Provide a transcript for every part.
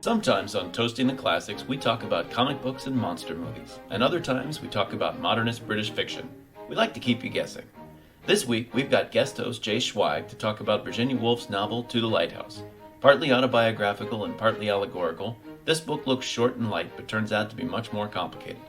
Sometimes on Toasting the Classics, we talk about comic books and monster movies, and other times we talk about modernist British fiction. We like to keep you guessing. This week, we've got guest host Jay Schweig to talk about Virginia Woolf's novel To the Lighthouse. Partly autobiographical and partly allegorical, this book looks short and light but turns out to be much more complicated.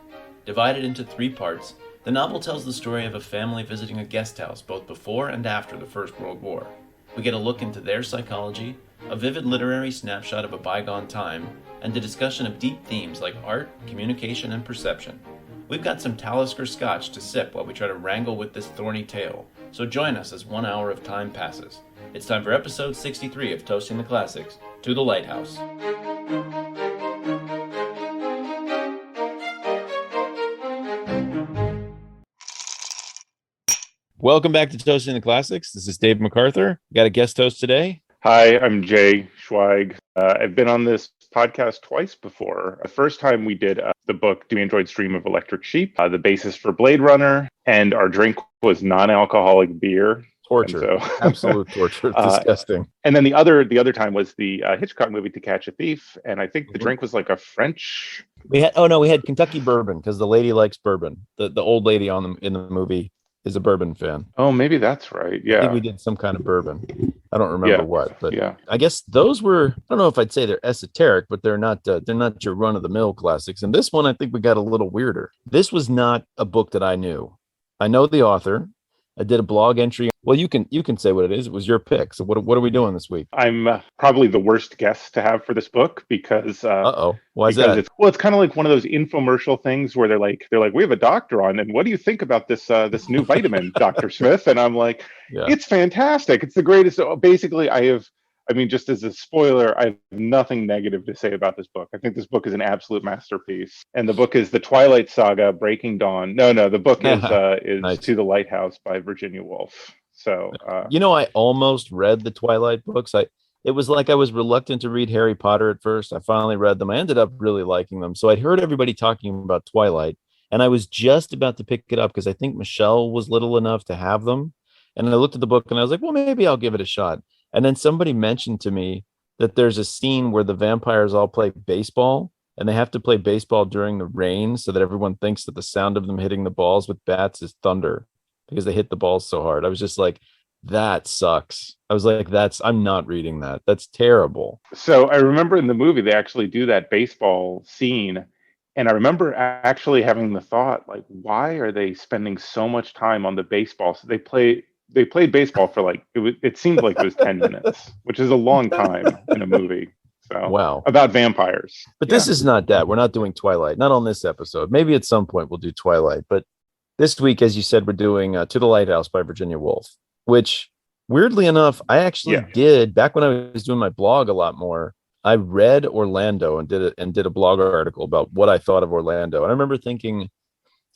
Divided into 3 parts, the novel tells the story of a family visiting a guest house both before and after the First World War. We get a look into their psychology, a vivid literary snapshot of a bygone time, and a discussion of deep themes like art, communication, and perception. We've got some Talisker scotch to sip while we try to wrangle with this thorny tale, so join us as 1 hour of time passes. It's time for episode 63 of Toasting the Classics, To the Lighthouse. Welcome back to Toasting the Classics. This is Dave McArthur. We got a guest host today. Hi, I'm Jay Schweig. I've been on this podcast twice before. The first time we did the book, Do We Enjoy Stream of Electric Sheep, the basis for Blade Runner, and our drink was non-alcoholic beer. Torture. So, absolute torture. Disgusting. And then the other time was the Hitchcock movie To Catch a Thief, and I think the drink was like a French. We had Kentucky bourbon because the lady likes bourbon. The old lady in the movie is a bourbon fan. Oh, maybe that's right. Yeah. I think we did some kind of bourbon. I don't remember what, but I guess those were, I don't know if I'd say they're esoteric, but they're not your run of the mill classics. And this one, I think we got a little weirder. This was not a book that I knew. I know the author. I did a blog entry. Well, you can say what it is. It was your pick. So what are we doing this week? I'm probably the worst guest to have for this book because why is that? It's kind of like one of those infomercial things where they're like we have a doctor on, and what do you think about this new vitamin, Dr. Smith? And I'm like, It's fantastic. It's the greatest. So basically, just as a spoiler, I have nothing negative to say about this book. I think this book is an absolute masterpiece. And the book is The Twilight Saga, Breaking Dawn. No, the book is nice. To the Lighthouse by Virginia Woolf. So, I almost read the Twilight books. It was like I was reluctant to read Harry Potter at first. I finally read them. I ended up really liking them. So I'd heard everybody talking about Twilight, and I was just about to pick it up because I think Michelle was little enough to have them. And I looked at the book and I was like, well, maybe I'll give it a shot. And then somebody mentioned to me that there's a scene where the vampires all play baseball, and they have to play baseball during the rain so that everyone thinks that the sound of them hitting the balls with bats is thunder because they hit the balls so hard. I was just like, that sucks. I was like, I'm not reading that. That's terrible. So I remember in the movie, they actually do that baseball scene. And I remember actually having the thought, like, why are they spending so much time on the baseball? So they played baseball for it seemed like it was 10 minutes, which is a long time in a movie. So wow. About vampires. But this is not that. We're not doing Twilight. Not on this episode. Maybe at some point we'll do Twilight. But this week, as you said, we're doing To the Lighthouse by Virginia Woolf, which weirdly enough, I actually did back when I was doing my blog a lot more. I read Orlando and did a blog article about what I thought of Orlando. And I remember thinking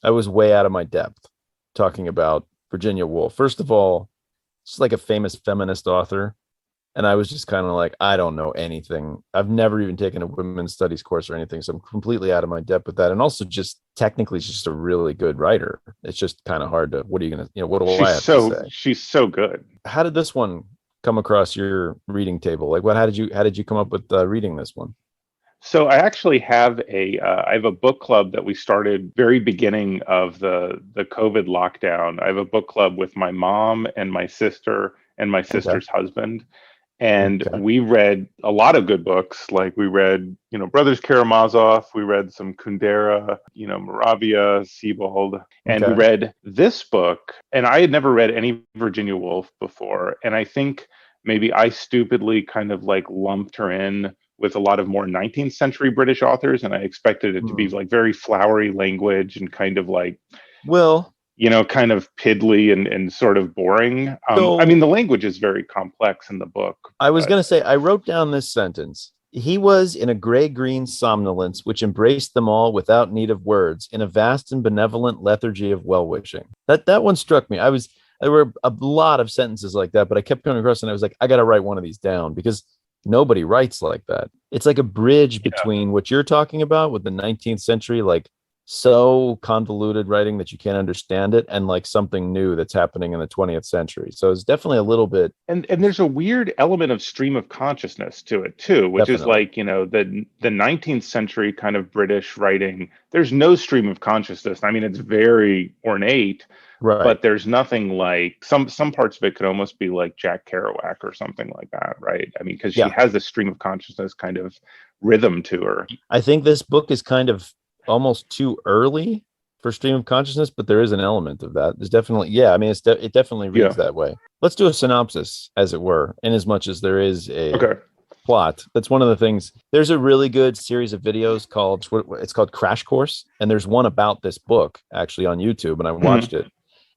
I was way out of my depth talking about Virginia Woolf. First of all, she's like a famous feminist author. And I was just kind of like, I don't know anything. I've never even taken a women's studies course or anything. So I'm completely out of my depth with that. And also just technically she's just a really good writer. It's just kind of hard to, what are you going to, what do I have to say? She's so good. How did this one come across your reading table? Like how did you come up with reading this one? So I actually have I have a book club that we started very beginning of the COVID lockdown. I have a book club with my mom and my sister and my sister's husband. And we read a lot of good books. Like we read, Brothers Karamazov. We read some Kundera, Moravia, Sebald. And we read this book. And I had never read any Virginia Woolf before. And I think maybe I stupidly kind of like lumped her in with a lot of more 19th century British authors. And I expected it to be like very flowery language and kind of like, kind of piddly and sort of boring. The language is very complex in the book. I was going to say, I wrote down this sentence. He was in a gray-green somnolence which embraced them all without need of words, in a vast and benevolent lethargy of well-wishing. That one struck me. There were a lot of sentences like that, but I kept coming across and I was like, I got to write one of these down because nobody writes like that. It's like a bridge between what you're talking about with the 19th century, like so convoluted writing that you can't understand it, and like something new that's happening in the 20th century. So it's definitely a little bit. And there's a weird element of stream of consciousness to it too, which is Definitely. like, the 19th century kind of British writing, there's no stream of consciousness. I mean, it's very ornate, Right. but there's nothing like some parts of it could almost be like Jack Kerouac or something like that, right? I mean, because she Yeah. has a stream of consciousness kind of rhythm to her. I think this book is kind of almost too early for stream of consciousness, but there is an element of that. There's definitely, yeah. I mean, it definitely reads Yeah. that way. Let's do a synopsis, as it were, in as much as there is a Okay. plot. That's one of the things. There's a really good series of videos called, it's called Crash Course, and there's one about this book actually on YouTube, and I watched it.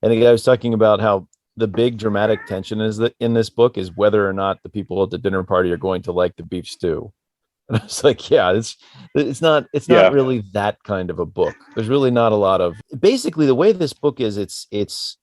And the guy was talking about how the big dramatic tension is that in this book is whether or not the people at the dinner party are going to like the beef stew. And I was like, yeah, it's not Yeah. really that kind of a book. There's really not a lot of, basically the way this book is, it's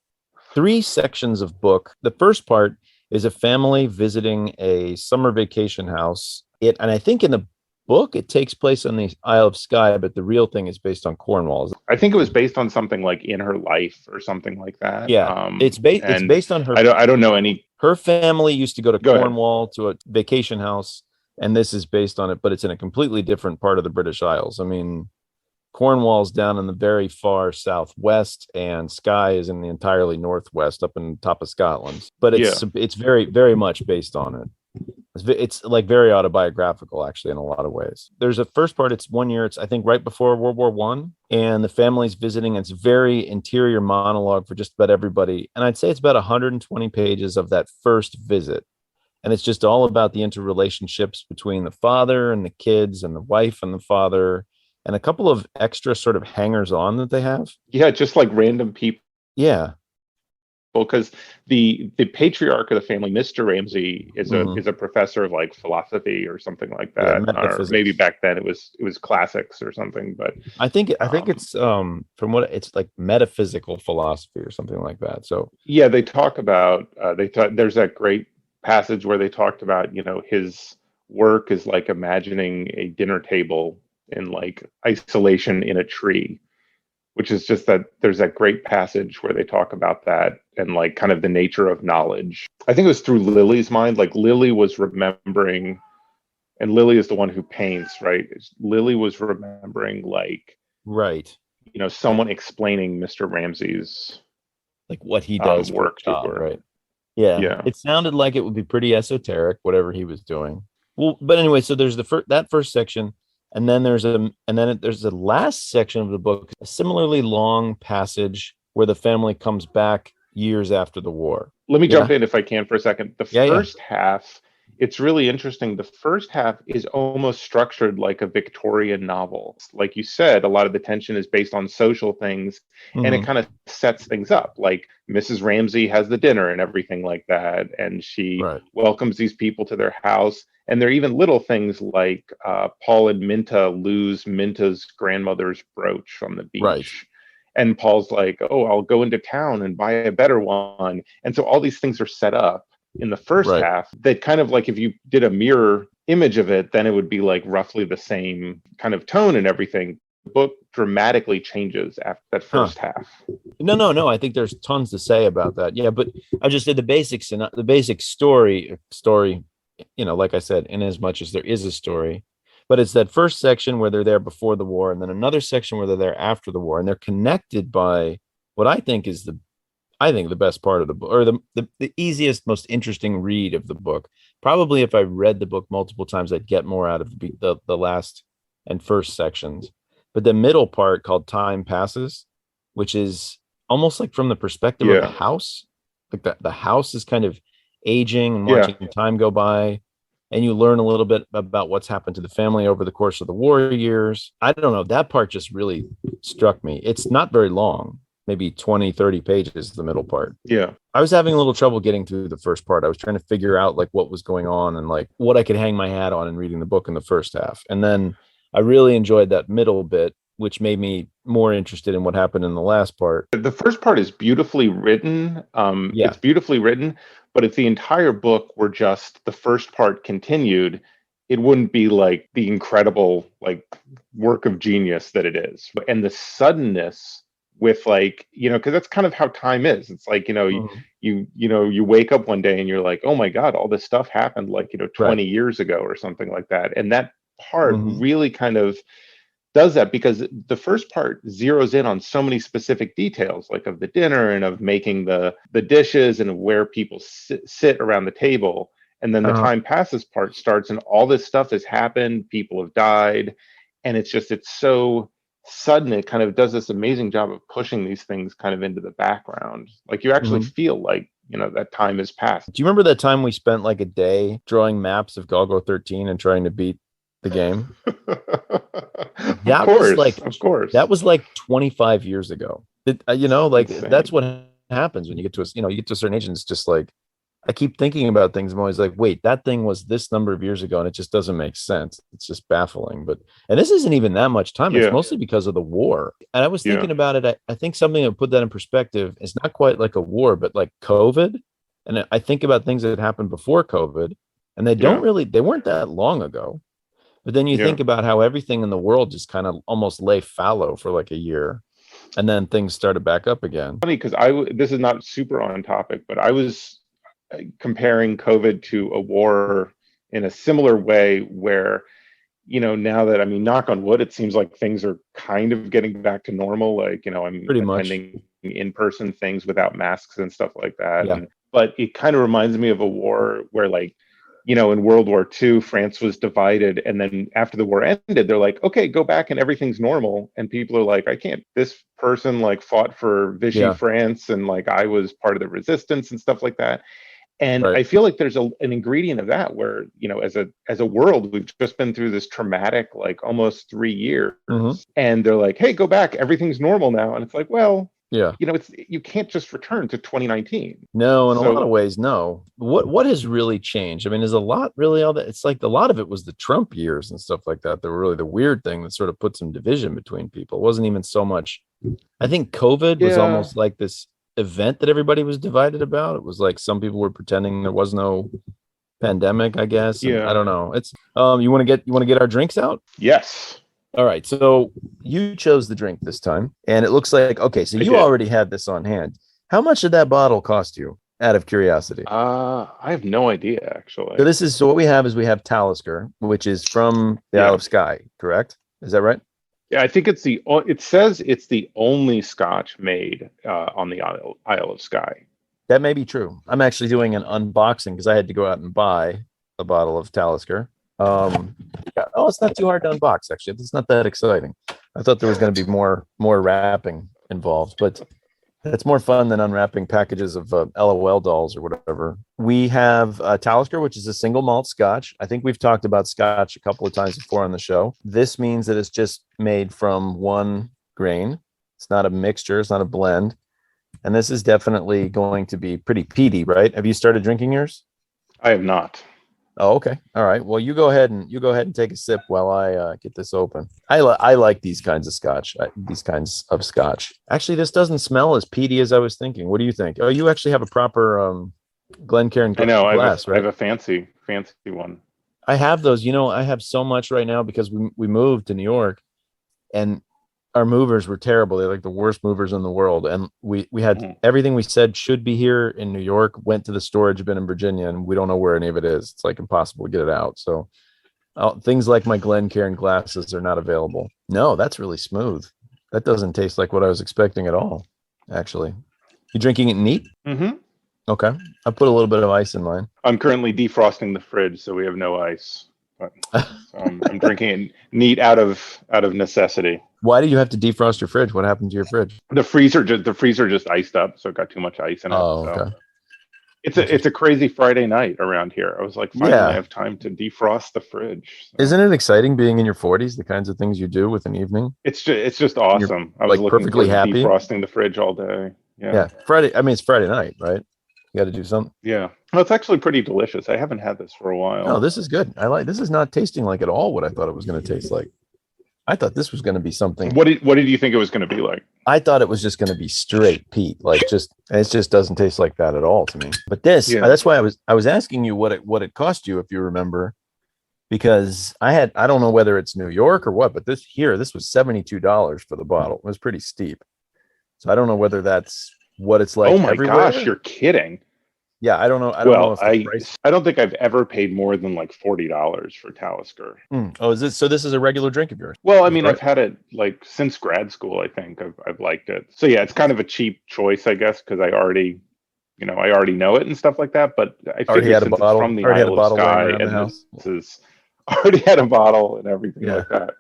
3 sections of book. The first part is a family visiting a summer vacation house. And I think in the book it takes place on the Isle of Skye, but the real thing is based on Cornwall. I think it was based on something like In Her Life or something like that. Yeah, it's based on her. I don't know any. Her family used to go to Go ahead. Cornwall to a vacation house, and this is based on it, but it's in a completely different part of the British Isles. I mean, Cornwall's down in the very far southwest, and Skye is in the entirely northwest, up in the top of Scotland. But it's very, very much based on it. It's like very autobiographical, actually, in a lot of ways. There's a first part. It's 1 year. It's, I think, right before World War One, and the family's visiting. It's very interior monologue for just about everybody, and I'd say it's about 120 pages of that first visit. And it's just all about the interrelationships between the father and the kids and the wife and the father, and a couple of extra sort of hangers on that they have. Yeah, just like random people. Yeah. Because the patriarch of the family, Mr. Ramsay, is a professor of like philosophy or something like that. Or maybe back then it was classics or something. But I think it's from what it's like metaphysical philosophy or something like that. So yeah, they talk about there's that great passage where they talked about, his work is like imagining a dinner table in like isolation in a tree, which is just that there's that great passage where they talk about that and like kind of the nature of knowledge. I think it was through Lily's mind. Like Lily was remembering, and Lily is the one who paints, right? Lily was remembering like, right, someone explaining Mr. Ramsay's like what he does work to her. Right. Yeah. It sounded like it would be pretty esoteric, whatever he was doing. Well, but anyway, so there's that first section, and then there's the last section of the book, a similarly long passage where the family comes back years after the war. Let me jump in if I can for a second. The first half, it's really interesting. The first half is almost structured like a Victorian novel. Like you said, a lot of the tension is based on social things, and it kind of sets things up. Like Mrs. Ramsay has the dinner and everything like that, and she welcomes these people to their house. And there are even little things like Paul and Minta lose Minta's grandmother's brooch on the beach. Right. And Paul's like, oh, I'll go into town and buy a better one. And so all these things are set up in the first half that kind of like, if you did a mirror image of it, then it would be like roughly the same kind of tone and everything. The book dramatically changes after that first half. No. I think there's tons to say about that. Yeah, but I just did the basics and the basic story, like I said, in as much as there is a story. But it's that first section where they're there before the war, and then another section where they're there after the war, and they're connected by what I think is the best part of the book, or the easiest, most interesting read of the book. Probably if I read the book multiple times, I'd get more out of the last and first sections. But the middle part, called Time Passes, which is almost like from the perspective of the house, like the house is kind of aging and watching time go by. And you learn a little bit about what's happened to the family over the course of the war years. I don't know. That part just really struck me. It's not very long, maybe 20, 30 pages, the middle part. Yeah. I was having a little trouble getting through the first part. I was trying to figure out like what was going on and like what I could hang my hat on in reading the book in the first half. And then I really enjoyed that middle bit, which made me more interested in what happened in the last part. The first part is beautifully written. It's beautifully written. But if the entire book were just the first part continued, it wouldn't be like the incredible like work of genius that it is. And the suddenness with like, because that's kind of how time is. It's like, you wake up one day and you're like, oh my God, all this stuff happened like, 20 years ago or something like that. And that part really kind of does that, because the first part zeroes in on so many specific details, like of the dinner and of making the dishes and where people sit around the table. And then the time passes part starts and all this stuff has happened. People have died. And it's so sudden. It kind of does this amazing job of pushing these things kind of into the background. Like you actually feel like, that time has passed. Do you remember that time we spent like a day drawing maps of Golgo 13 and trying to beat the game? That was like 25 years ago. Insane. That's what happens when you get to a certain age, and it's just like, I keep thinking about things. I'm always like, wait, that thing was this number of years ago, and it just doesn't make sense. It's just baffling. And this isn't even that much time. It's mostly because of the war. And I was thinking about it. I think something that put that in perspective is not quite like a war, but like COVID. And I think about things that happened before COVID, and they weren't that long ago. But then you think about how everything in the world just kind of almost lay fallow for like a year, and then things started back up again. Funny, because this is not super on topic, but I was comparing COVID to a war in a similar way where, now that, knock on wood, it seems like things are kind of getting back to normal. Like, I'm pretty attending in-person things without masks and stuff like that. Yeah. But it kind of reminds me of a war where, like, in World War II, France was divided. And then after the war ended, they're like, okay, go back and everything's normal. And people are like, I can't, this person like fought for Vichy France. And like, I was part of the resistance and stuff like that. And I feel like there's an ingredient of that where, as a world, we've just been through this traumatic, like almost 3 years. And they're like, hey, go back. Everything's normal now. And it's like, well, you can't just return to 2019. No, in a lot of ways, no. What has really changed? Is a lot really all that? It's like a lot of it was the Trump years and stuff like that. That were really the weird thing that sort of put some division between people. It wasn't even so much. I think COVID was almost like this event that everybody was divided about. It was like some people were pretending there was no pandemic, I guess. I don't know. It's you want to get our drinks out? Yes. All right. So you chose the drink this time, and it looks like so you already had this on hand. How much did that bottle cost you, out of curiosity? I have no idea, actually. So what we have Talisker, which is from the Isle of Skye, correct? Is that right? Yeah, I think it says it's the only scotch made on the Isle of Skye. That may be true. I'm actually doing an unboxing because I had to go out and buy a bottle of Talisker. It's not too hard to unbox, actually. It's not that exciting. I thought there was going to be more wrapping involved, but it's more fun than unwrapping packages of LOL dolls or whatever. We have Talisker, which is a single malt scotch. I think we've talked about scotch a couple of times before on the show. This means that it's just made from one grain. It's not a mixture. It's not a blend. And this is definitely going to be pretty peaty, right? Have you started drinking yours? I have not. Oh, okay. All right. Well, you go ahead and take a sip while I get this open. I like these kinds of scotch. Actually, this doesn't smell as peaty as I was thinking. What do you think? Oh, you actually have a proper Glencairn glass, right? I have a fancy one. I have those. I have so much right now because we moved to New York, and our movers were terrible. They're like the worst movers in the world. And we had everything we said should be here in New York, went to the storage bin in Virginia, and we don't know where any of it is. It's like impossible to get it out. So things like my Glencairn glasses are not available. No, that's really smooth. That doesn't taste like what I was expecting at all, actually. You drinking it neat? Mm-hmm. Okay. I put a little bit of ice in mine. I'm currently defrosting the fridge, so we have no ice. But I'm drinking it neat out of necessity. Why do you have to defrost your fridge? What happened to your fridge? The freezer just iced up, so it got too much ice in it. Oh, so. okay. It's a crazy Friday night around here. I was like, finally, I have time to defrost the fridge. So. Isn't it exciting being in your 40s? The kinds of things you do with an evening. It's just awesome. I was like perfectly happy defrosting the fridge all day. Yeah. Friday. It's Friday night, right? You got to do something. Yeah. Well, it's actually pretty delicious. I haven't had this for a while. No, this is good. This is not tasting like at all what I thought it was going to taste like. I thought this was going to be something. What did you think it was going to be like? I thought it was just going to be straight peat, it just doesn't taste like that at all to me. But this, that's why I was asking you what it cost you, if you remember, because I don't know whether it's New York or what, but this was $72 for the bottle. It was pretty steep. So I don't know whether that's what it's like. Oh my everywhere. gosh, you're kidding. Yeah, I don't know. I don't know Well, if the price. I don't think I've ever paid more than like $40 for Talisker. Oh, is this so? This is a regular drink of yours? Well, I mean, Right. I've had it like since grad school. I think I've liked it. So yeah, it's kind of a cheap choice, I guess, because I already know it and stuff like that. But I figure since it's from the Isle of Skye, and this is already had a bottle and everything like that.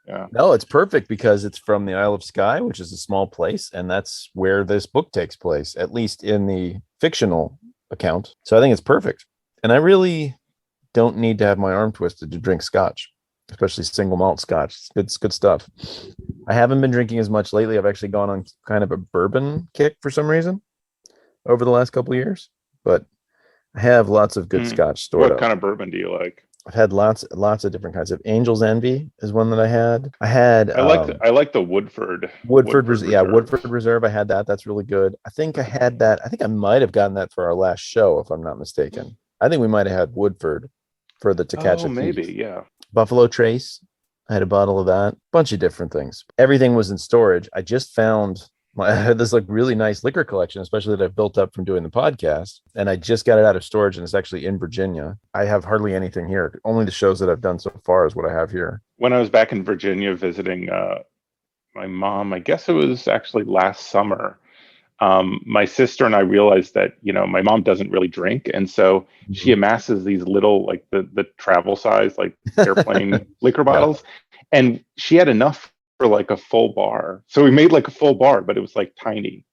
Yeah. No, it's perfect because it's from the Isle of Skye, which is a small place, and that's where this book takes place, at least in the fictional account. So I think it's perfect. And I really don't need to have my arm twisted to drink scotch, especially single malt scotch. It's good stuff. I haven't been drinking as much lately. I've actually gone on kind of a bourbon kick for some reason over the last couple of years, but I have lots of good scotch stored up. What kind of bourbon do you like? I've had lots of different kinds of Angel's Envy is one that I had. I like the Woodford. Woodford Reserve. I had that. That's really good. I think I had that. I think I might have gotten that for our last show, if I'm not mistaken. I think we might have had Woodford for the To Catch a Thief. Maybe, yeah. Buffalo Trace. I had a bottle of that. Bunch of different things. Everything was in storage. I just found I had this like really nice liquor collection, especially that I've built up from doing the podcast. And I just got it out of storage, and it's actually in Virginia. I have hardly anything here. Only the shows that I've done so far is what I have here. When I was back in Virginia visiting my mom, I guess it was actually last summer, my sister and I realized that, my mom doesn't really drink. And so she amasses these little, like the travel size, like airplane liquor bottles. And she had enough for like a full bar. So we made like a full bar, but it was like tiny.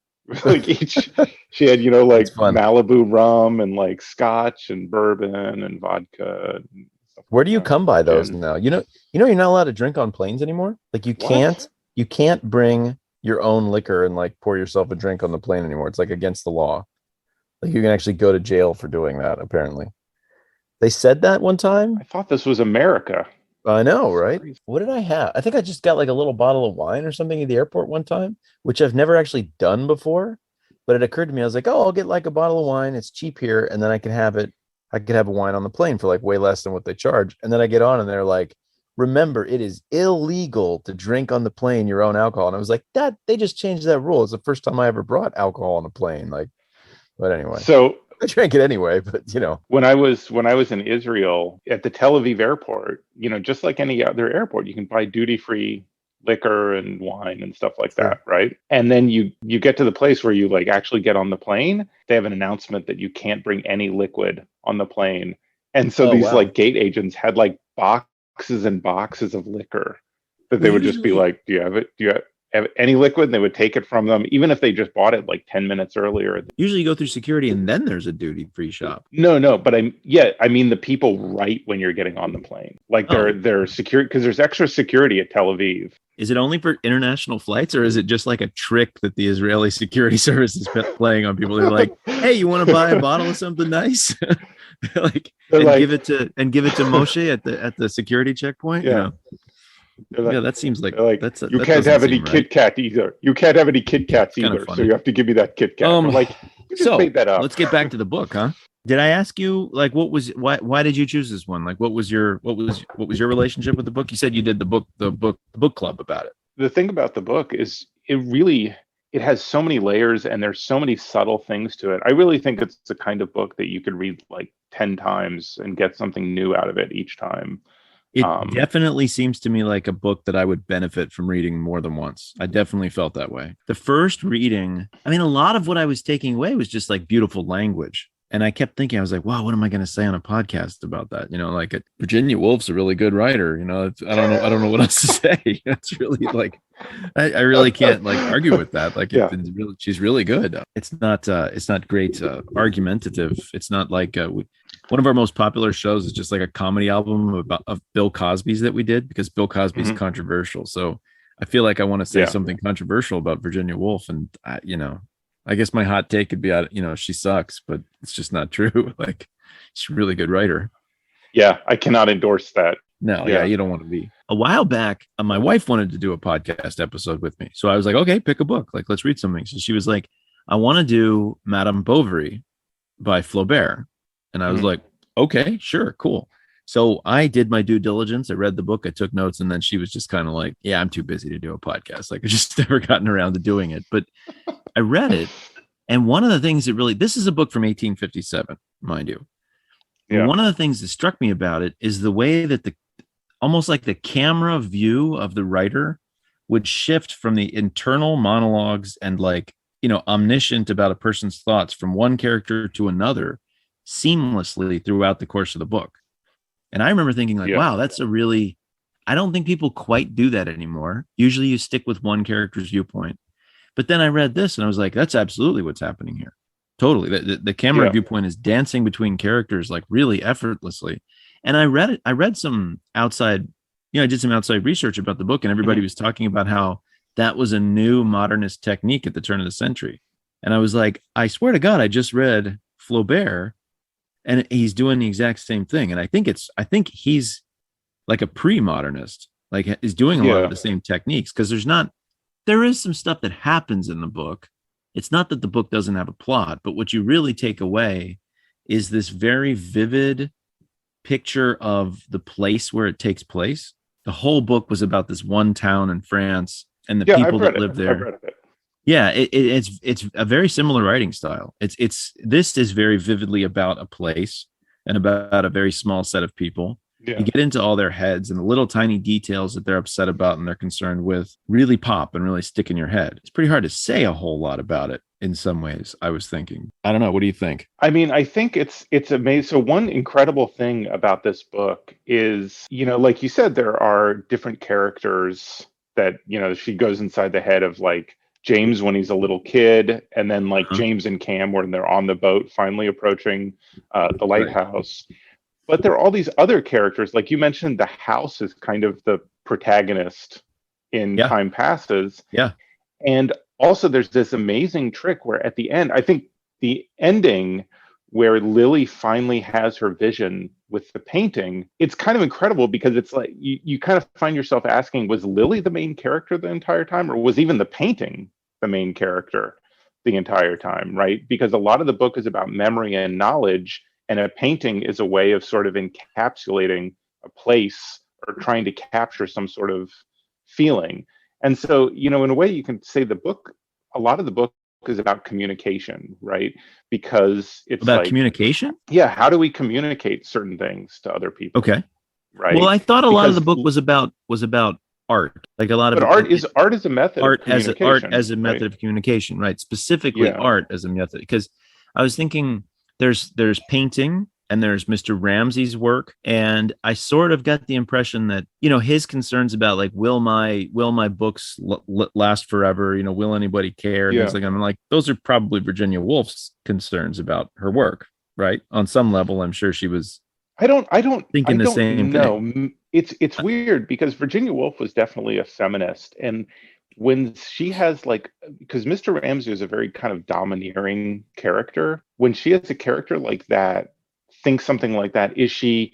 Like she had, like Malibu rum and like scotch and bourbon and vodka. And where do you come by those now? You're not allowed to drink on planes anymore. Like you can't bring your own liquor and like pour yourself a drink on the plane anymore. It's like against the law. Like you can actually go to jail for doing that. Apparently they said that one time. I thought this was America. I know, right? What did I have? I think I just got like a little bottle of wine or something at the airport one time, which I've never actually done before. But it occurred to me, I was like, oh, I'll get like a bottle of wine. It's cheap here. And then I could have a wine on the plane for like way less than what they charge. And then I get on and they're like, remember, it is illegal to drink on the plane your own alcohol. And I was like, they just changed that rule. It's the first time I ever brought alcohol on a plane. Like, but anyway. So I drank it anyway, but when I was in Israel at the Tel Aviv airport, just like any other airport, you can buy duty-free liquor and wine and stuff like that, right? And then you get to the place where you like actually get on the plane. They have an announcement that you can't bring any liquid on the plane, and so these like gate agents had like boxes and boxes of liquor that they would just be like, "Do you have it? Do you have any liquid?" And they would take it from them, even if they just bought it like 10 minutes earlier. Usually you go through security and then there's a duty-free shop. No, but I mean the people right when you're getting on the plane. Like they're secure because there's extra security at Tel Aviv. Is it only for international flights, or is it just like a trick that the Israeli security service is playing on people? They're like, hey, you want to buy a bottle of give it to Moshe at the security checkpoint? Yeah. Yeah, that seems like that's you can't have any Kit Kat either. You can't have any Kit Kats either. So you have to give me that Kit Kat. Like, you just made that up. Let's get back to the book, huh? Did I ask you like why did you choose this one? Like what was your relationship with the book? You said you did the book club about it. The thing about the book is it has so many layers and there's so many subtle things to it. I really think it's the kind of book that you could read like 10 times and get something new out of it each time. It definitely seems to me like a book that I would benefit from reading more than once. I definitely felt that way. The first reading, I mean, a lot of what I was taking away was just like beautiful language. And I kept thinking, I was like, wow, what am I going to say on a podcast about that? Like Virginia Woolf's a really good writer. I don't know what else to say. It's really like, I really can't like argue with that. Like she's really good. It's not great argumentative. It's not like one of our most popular shows is just like a comedy album of Bill Cosby's that we did because Bill Cosby's controversial. So I feel like I want to say something controversial about Virginia Woolf, and I guess my hot take could be she sucks, but it's just not true. Like she's a really good writer. Yeah, I cannot endorse that. No, you don't want to be. A while back, my wife wanted to do a podcast episode with me. So I was like, okay, pick a book. Like, let's read something. So she was like, I want to do Madame Bovary by Flaubert. And I was like, okay, sure, cool. So I did my due diligence. I read the book, I took notes, and then she was just kind of like, yeah, I'm too busy to do a podcast. Like I just never gotten around to doing it. But I read it. And one of the things that really, this is a book from 1857, mind you. But one of the things that struck me about it is the way that almost like the camera view of the writer would shift from the internal monologues and like, omniscient about a person's thoughts from one character to another seamlessly throughout the course of the book. And I remember thinking like, wow, that's I don't think people quite do that anymore. Usually you stick with one character's viewpoint. But then I read this and I was like, that's absolutely what's happening here. Totally. The camera viewpoint is dancing between characters like really effortlessly. And I read some outside, I did some outside research about the book, and everybody was talking about how that was a new modernist technique at the turn of the century. And I was like, I swear to God, I just read Flaubert and he's doing the exact same thing. And I think he's like a pre-modernist, like is doing a lot of the same techniques, because there is some stuff that happens in the book. It's not that the book doesn't have a plot, but what you really take away is this very vivid picture of the place where it takes place. The whole book was about this one town in France and the people that live there. I've read it. Yeah, it's a very similar writing style. This is very vividly about a place and about a very small set of people. Yeah. You get into all their heads, and the little tiny details that they're upset about and they're concerned with really pop and really stick in your head. It's pretty hard to say a whole lot about it in some ways, I was thinking. I don't know. What do you think? I mean, I think it's amazing. So one incredible thing about this book is, like you said, there are different characters that, she goes inside the head of like James when he's a little kid, and then like James and Cam when they're on the boat finally approaching the lighthouse. Right. But there are all these other characters, like you mentioned, the house is kind of the protagonist in Time Passes. Yeah. And also there's this amazing trick where at the end, I think the ending where Lily finally has her vision with the painting, it's kind of incredible because it's like you kind of find yourself asking, was Lily the main character the entire time, or was even the painting the main character the entire time, right? Because a lot of the book is about memory and knowledge, and a painting is a way of sort of encapsulating a place or trying to capture some sort of feeling. And so, in a way you can say a lot of the book is about communication, right? Because it's about communication? Yeah. How do we communicate certain things to other people? Okay. Right. Well, I thought a lot of the book was about art. Like a lot of art is a method. Art as a method of communication, right? Specifically art as a method. Because I was thinking there's painting and there's Mr. Ramsay's work. And I sort of got the impression that, his concerns about like, will my books last forever? Will anybody care? And I'm like, those are probably Virginia Woolf's concerns about her work, right? On some level, I'm sure she was thinking the same thing. It's weird because Virginia Woolf was definitely a feminist. And when she has because Mr. Ramsay is a very kind of domineering character, when she has a character like that, thinks something like that, is she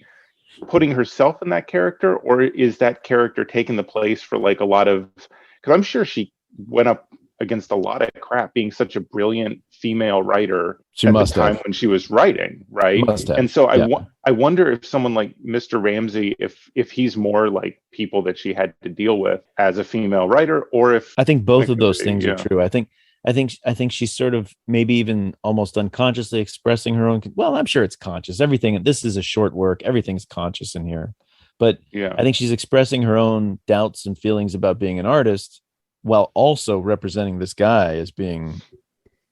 putting herself in that character, or is that character taking the place for like a lot of, because I'm sure she went up against a lot of crap being such a brilliant female writer at the time when she was writing, right? And so I wonder if someone like Mr. Ramsay, if he's more like people that she had to deal with as a female writer, or if I think both of those things are true. I think she's sort of maybe even almost unconsciously expressing her own. Well, I'm sure it's conscious. Everything. This is a short work. Everything's conscious in here, but I think she's expressing her own doubts and feelings about being an artist, while also representing this guy as being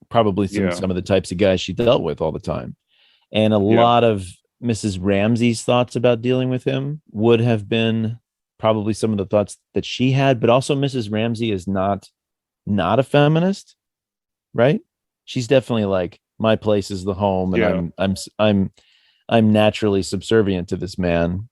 probably some of the types of guys she dealt with all the time. And a lot of Mrs. Ramsay's thoughts about dealing with him would have been probably some of the thoughts that she had, but also Mrs. Ramsay is not a feminist, right? She's definitely like, my place is the home, and I'm naturally subservient to this man.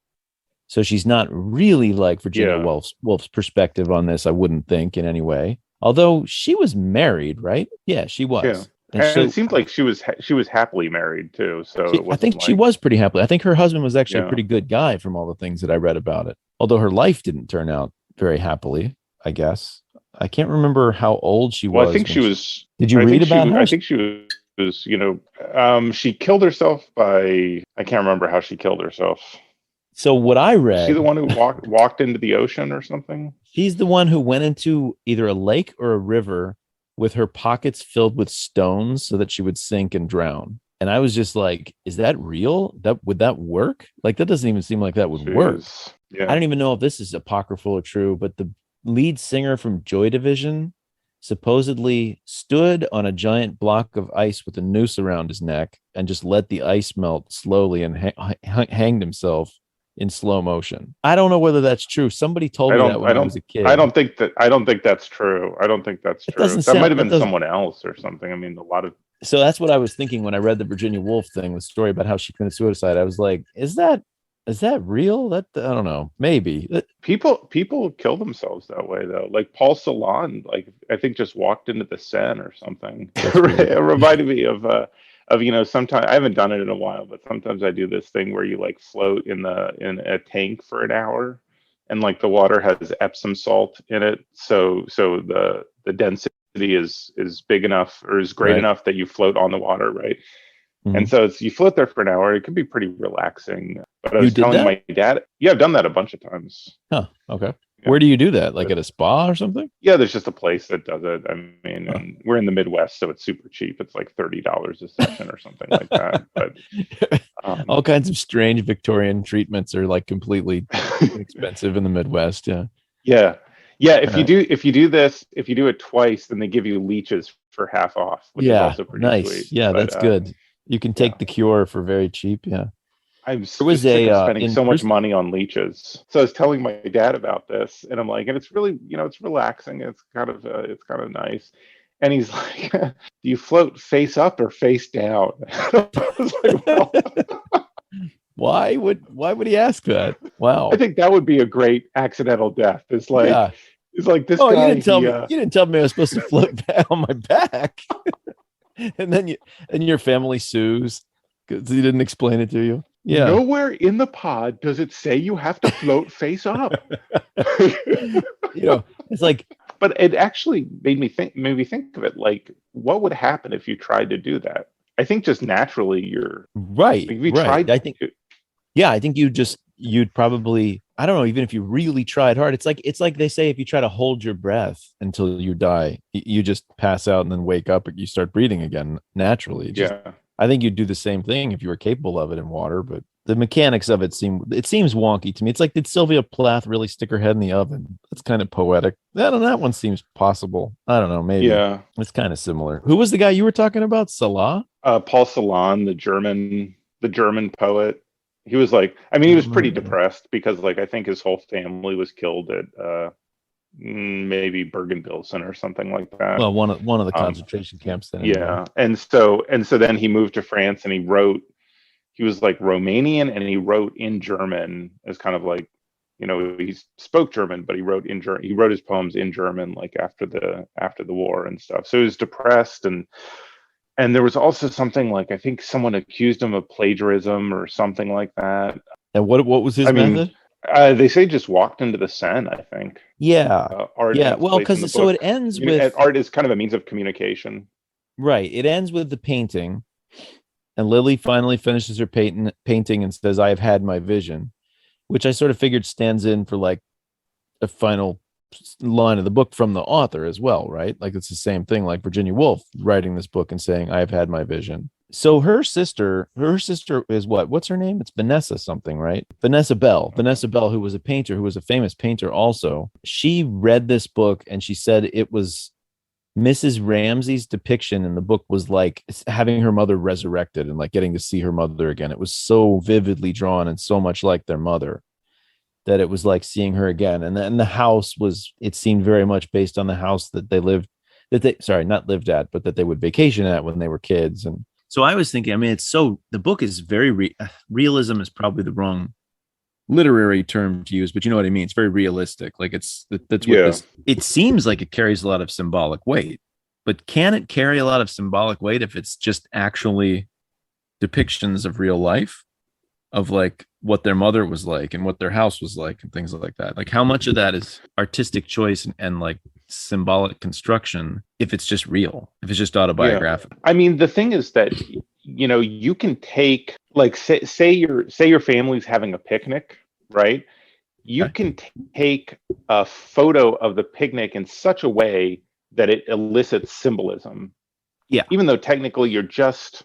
So she's not really like Virginia Woolf's perspective on this, I wouldn't think in any way. Although she was married, right? Yeah, she was. Yeah. And it seemed like she was happily married too. So I think she was pretty happily. I think her husband was actually a pretty good guy from all the things that I read about it. Although her life didn't turn out very happily, I guess. I can't remember how old she was. I think she was. Did you read about her? I think she was, she killed herself by, I can't remember how she killed herself. So what I Is she read, the one who walked into the ocean or something? she's the one who went into either a lake or a river with her pockets filled with stones so that she would sink and drown. And I was just like, is that real? That would that work? Like that doesn't even seem like that would work. Jeez. I Yeah. don't even know if this is apocryphal or true, but the lead singer from Joy Division supposedly stood on a giant block of ice with a noose around his neck and just let the ice melt slowly and hanged himself in slow motion. I don't know whether that's true. Somebody told I me don't. that I when I was don't. a kid. I don't think that. I don't think that's true. I don't think that's It true. doesn't That might sound. have That been doesn't. someone else or something. I mean, a lot of So that's what I was thinking when I read the Virginia Woolf thing, the story about how she committed suicide. I was like, is that real? That I don't know. Maybe. people kill themselves that way though. Like Paul Celan, like I think just walked into the Seine or something. That's weird. It reminded me of sometimes I haven't done it in a while, but sometimes I do this thing where you like float in a tank for an hour, and like the water has Epsom salt in it, so the density is big enough or is great Right. enough that you float on the water, right? And Mhm. so you float there for an hour. It can be pretty relaxing. But I You was did telling that? my dad, yeah, I've done that a bunch of times. Huh. Okay. Yeah. Where do you do that? Like at a spa or something? Yeah, there's just a place that does it. I mean, Huh. and we're in the Midwest, so it's super cheap. It's like $30 a session or something like that. But All kinds of strange Victorian treatments are like completely expensive in the Midwest. Yeah. yeah, yeah. If you Uh, do it twice, then they give you leeches for half off, which is yeah. also pretty sweet. Nice. Yeah, But that's good. You can yeah, take the cure for very cheap. Yeah. I'm There was just sick a of spending in so much Bruce. money on leeches. So I was telling my dad about this, and I'm like, and it's really, it's relaxing. It's kind of nice. And he's like, "Do you float face up or face down?" I was like, well, Why would he ask that? I Wow. think that would be a great accidental death. Yeah. It's like this Oh, you guy. didn't tell me. You didn't tell me I was supposed to float back on my back. And then your family sues because he didn't explain it to you. Yeah. Nowhere in the pod does it say you have to float face up. It's like, But it actually made me think of it like, what would happen if you tried to do that? I think just naturally right. if you Right. tried I think, yeah, I think you'd probably, I don't know, even if you really tried hard, it's like they say, if you try to hold your breath until you die, you just pass out and then wake up and you start breathing again naturally. yeah. I think you'd do the same thing if you were capable of it in water, but the mechanics of it seems wonky to me. It's like, did Sylvia Plath really stick her head in the oven? That's kind of poetic. That one seems possible. I don't know, maybe. Yeah. It's kind of similar. Who was the guy you were talking about? Salah? Paul Celan, the German poet. He was like, I mean, he was pretty depressed because like I think his whole family was killed at maybe Bergen-Belsen or something like that. Well, one of the concentration camps then. Yeah. And so then he moved to France and he was like Romanian and he wrote in German as kind of like, he spoke German, but he wrote in German. He wrote his poems in German, like after the war and stuff. So he was depressed, and there was also something like, I think someone accused him of plagiarism or something like that. And what was his method? They say just walked into the Seine, I think. Yeah. Art. Yeah. Well, because so it ends with art is kind of a means of communication. Right. It ends with the painting, and Lily finally finishes her painting and says, "I have had my vision," which I sort of figured stands in for like a final line of the book from the author as well, right? Like it's the same thing, like Virginia Woolf writing this book and saying, "I have had my vision." So her sister is what? What's her name? It's Vanessa something, right? Vanessa Bell, who was a painter, who was a famous painter also. She read this book and she said it was Mrs. Ramsey's depiction in the book was like having her mother resurrected and like getting to see her mother again. It was so vividly drawn and so much like their mother that it was like seeing her again. And the house it seemed very much based on the house that they not lived at, but that they would vacation at when they were kids. And so I was thinking, I mean, the book is very realism is probably the wrong literary term to use, but you know what I mean? It's very realistic. Like that's what it seems like it carries a lot of symbolic weight, but can it carry a lot of symbolic weight if it's just actually depictions of real life, of like what their mother was like and what their house was like and things like that? Like how much of that is artistic choice and like symbolic construction if it's just real, if it's just autobiographical? Yeah. I mean, the thing is that you can take like say your family's having a picnic right? You can take a photo of the picnic in such a way that it elicits symbolism. Yeah. Even though technically you're just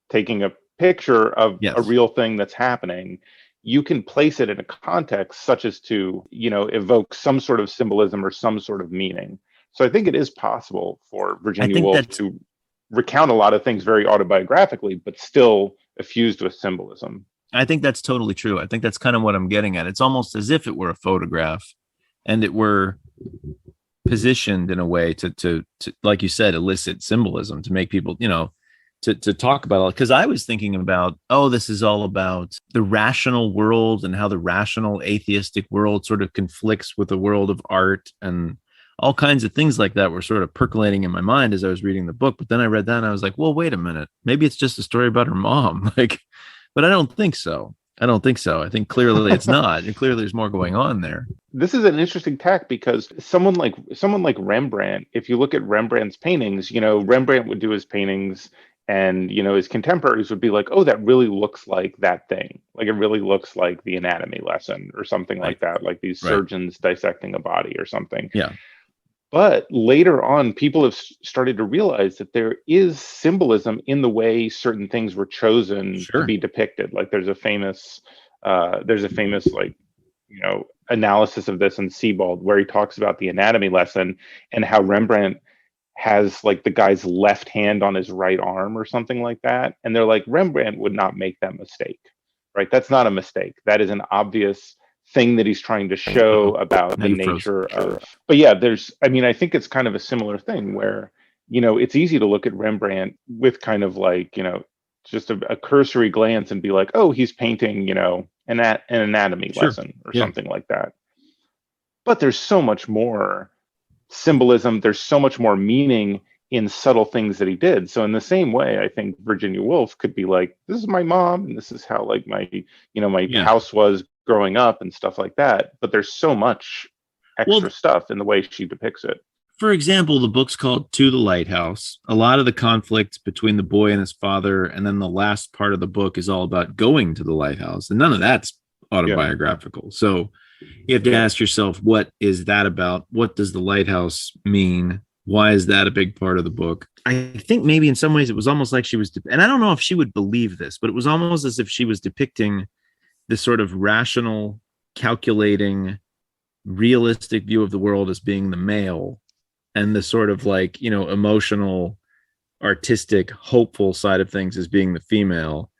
taking a picture of Yes. a real thing that's happening, you can place it in a context such as to, evoke some sort of symbolism or some sort of meaning. So I think it is possible for Virginia Woolf to recount a lot of things very autobiographically, but still effused with symbolism. I think that's totally true. I think that's kind of what I'm getting at. It's almost as if it were a photograph and it were positioned in a way to like you said, elicit symbolism, to make people, to talk about it. Because I was thinking about, this is all about the rational world and how the rational atheistic world sort of conflicts with the world of art, and all kinds of things like that were sort of percolating in my mind as I was reading the book. But then I read that and I was like, well, wait a minute, maybe it's just a story about her mom. But I don't think so. I think clearly it's not. And clearly there's more going on there. This is an interesting tack, because someone like Rembrandt, if you look at Rembrandt's paintings, Rembrandt would do his paintings and, his contemporaries would be like, oh, that really looks like that thing. Like, it really looks like the anatomy lesson or something like that, like these surgeons dissecting a body or something. Yeah. But later on, people have started to realize that there is symbolism in the way certain things were chosen to be depicted. Like there's a famous analysis of this in Sebald, where he talks about the anatomy lesson and how Rembrandt has like the guy's left hand on his right arm or something like that. And they're like, Rembrandt would not make that mistake, right? That's not a mistake. That is an obvious thing that he's trying to show about the nature of. But yeah, I think it's kind of a similar thing where, it's easy to look at Rembrandt with kind of like, just a cursory glance and be like, oh, he's painting, an anatomy lesson or something like that. But there's so much more symbolism. There's so much more meaning in subtle things that he did. So in the same way, I think Virginia Woolf could be like, this is my mom, and this is how like my house was growing up and stuff like that. But there's so much extra stuff in the way she depicts it. For example, the book's called To the Lighthouse. A lot of the conflict between the boy and his father, and then the last part of the book is all about going to the lighthouse. And none of that's autobiographical. So you have to ask yourself, what is that about? What does the lighthouse mean? Why is that a big part of the book? I think maybe in some ways it was almost like she was, and I don't know if she would believe this, but it was almost as if she was depicting this sort of rational, calculating, realistic view of the world as being the male, and the sort of like, emotional, artistic, hopeful side of things as being the female.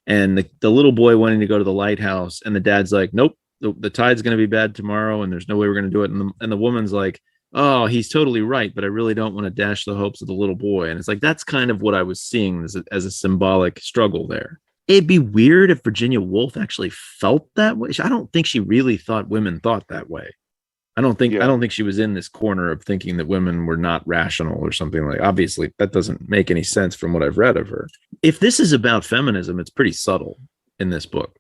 And the little boy wanting to go to the lighthouse, and the dad's like, nope, the tide's going to be bad tomorrow and there's no way we're going to do it. And the woman's like, oh, he's totally right, but I really don't want to dash the hopes of the little boy. And it's like, that's kind of what I was seeing as a symbolic struggle there. It'd be weird if Virginia Woolf actually felt that way. I don't think she really thought women thought that way. I don't think she was in this corner of thinking that women were not rational or something like. Obviously, that doesn't make any sense from what I've read of her. If this is about feminism, it's pretty subtle in this book.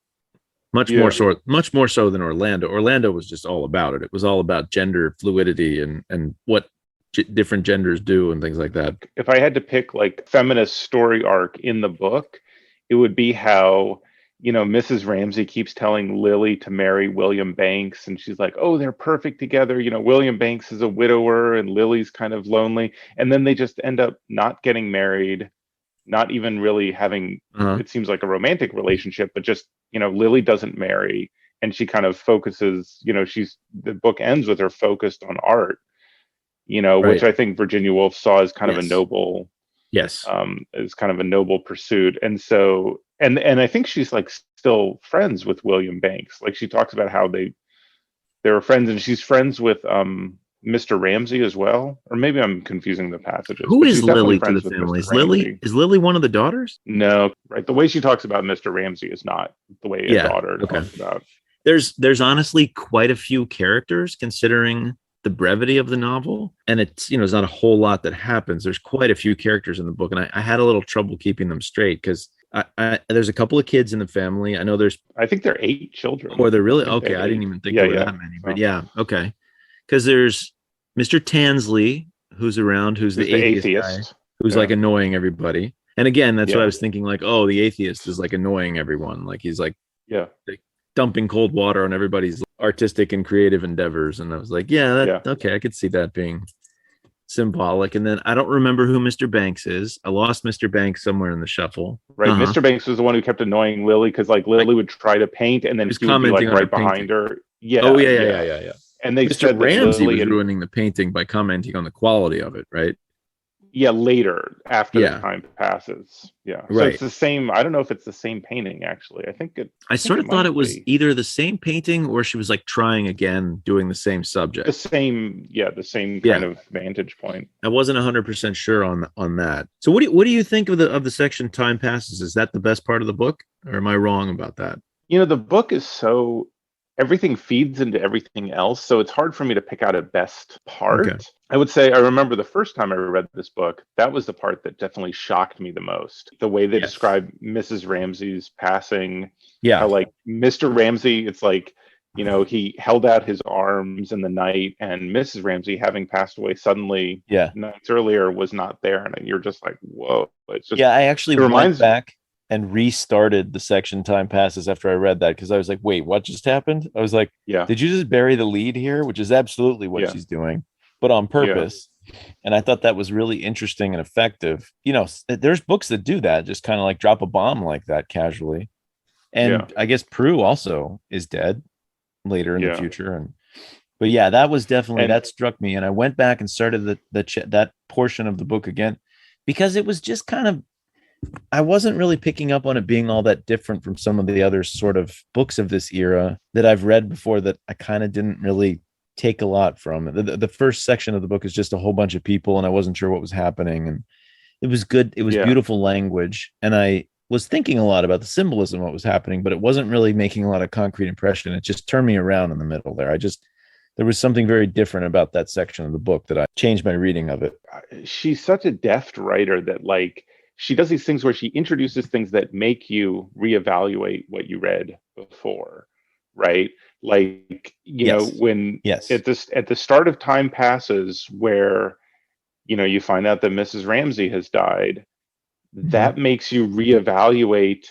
Much more so than Orlando. Orlando was just all about it. It was all about gender fluidity and what different genders do and things like that. If I had to pick like feminist story arc in the book, it would be how, Mrs. Ramsey keeps telling Lily to marry William Banks, and she's like, oh, they're perfect together. William Banks is a widower and Lily's kind of lonely. And then they just end up not getting married, not even really having, it seems like a romantic relationship, but just, Lily doesn't marry, and she kind of focuses, the book ends with her focused on art, which I think Virginia Woolf saw as kind of a noble, as kind of a noble pursuit. And so, and I think she's like still friends with William Banks. Like she talks about how they were friends, and she's friends with Mr. Ramsey as well. Or maybe I'm confusing the passages. Who is Lily to the family? Is Lily one of the daughters? No, right. The way she talks about Mr. Ramsey is not the way a daughter talks about. There's honestly quite a few characters considering the brevity of the novel, and it's there's not a whole lot that happens. There's quite a few characters in the book, and I had a little trouble keeping them straight because there's a couple of kids in the family. I think there are 8 children. Or they're really okay. I didn't even think there were that many, but okay. Because there's Mr. Tansley, who's around, who's the atheist guy, who's like annoying everybody. And again, that's what I was thinking. Like, oh, the atheist is like annoying everyone. Like he's like, dumping cold water on everybody's artistic and creative endeavors. And I was like, okay, I could see that being symbolic. And then I don't remember who Mr. Banks is. I lost Mr. Banks somewhere in the shuffle. Right. Mr. Banks was the one who kept annoying Lily because like Lily would try to paint and then he would be like right behind her. Yeah. Oh, yeah. And they Mr. said Ramsey was ruining the painting by commenting on the quality of it, right? Yeah, later after the time passes. Yeah, so right. It's the same. I don't know if it's the same painting. Actually, I sort of thought it was either the same painting or she was like trying again, doing the same subject. The same kind of vantage point. I wasn't 100% sure on that. So what do you think of the section Time Passes? Is that the best part of the book, or am I wrong about that? The book is so. Everything feeds into everything else. So it's hard for me to pick out a best part. Okay. I would say I remember the first time I read this book, that was the part that definitely shocked me the most. The way they describe Mrs. Ramsey's passing. Yeah. How like Mr. Ramsey, it's like, he held out his arms in the night and Mrs. Ramsey, having passed away suddenly nights earlier, was not there. And you're just like, whoa. It's just, I actually went back and restarted the section Time Passes after I read that, because I was like, wait, what just happened? I was like, did you just bury the lead here? Which is absolutely what she's doing, but on purpose. And I thought that was really interesting and effective. There's books that do that, just kind of like drop a bomb like that casually. And I guess Prue also is dead later in the future. But that was definitely, that struck me. And I went back and started that portion of the book again, because it was just kind of, I wasn't really picking up on it being all that different from some of the other sort of books of this era that I've read before that I kind of didn't really take a lot from. The first section of the book is just a whole bunch of people and I wasn't sure what was happening. And it was good. It was beautiful language. And I was thinking a lot about the symbolism of what was happening, but it wasn't really making a lot of concrete impression. It just turned me around in the middle there. There was something very different about that section of the book that I changed my reading of it. She's such a deft writer that like, she does these things where she introduces things that make you reevaluate what you read before, right? Like, when at the start of Time Passes, where, you find out that Mrs. Ramsey has died, that makes you reevaluate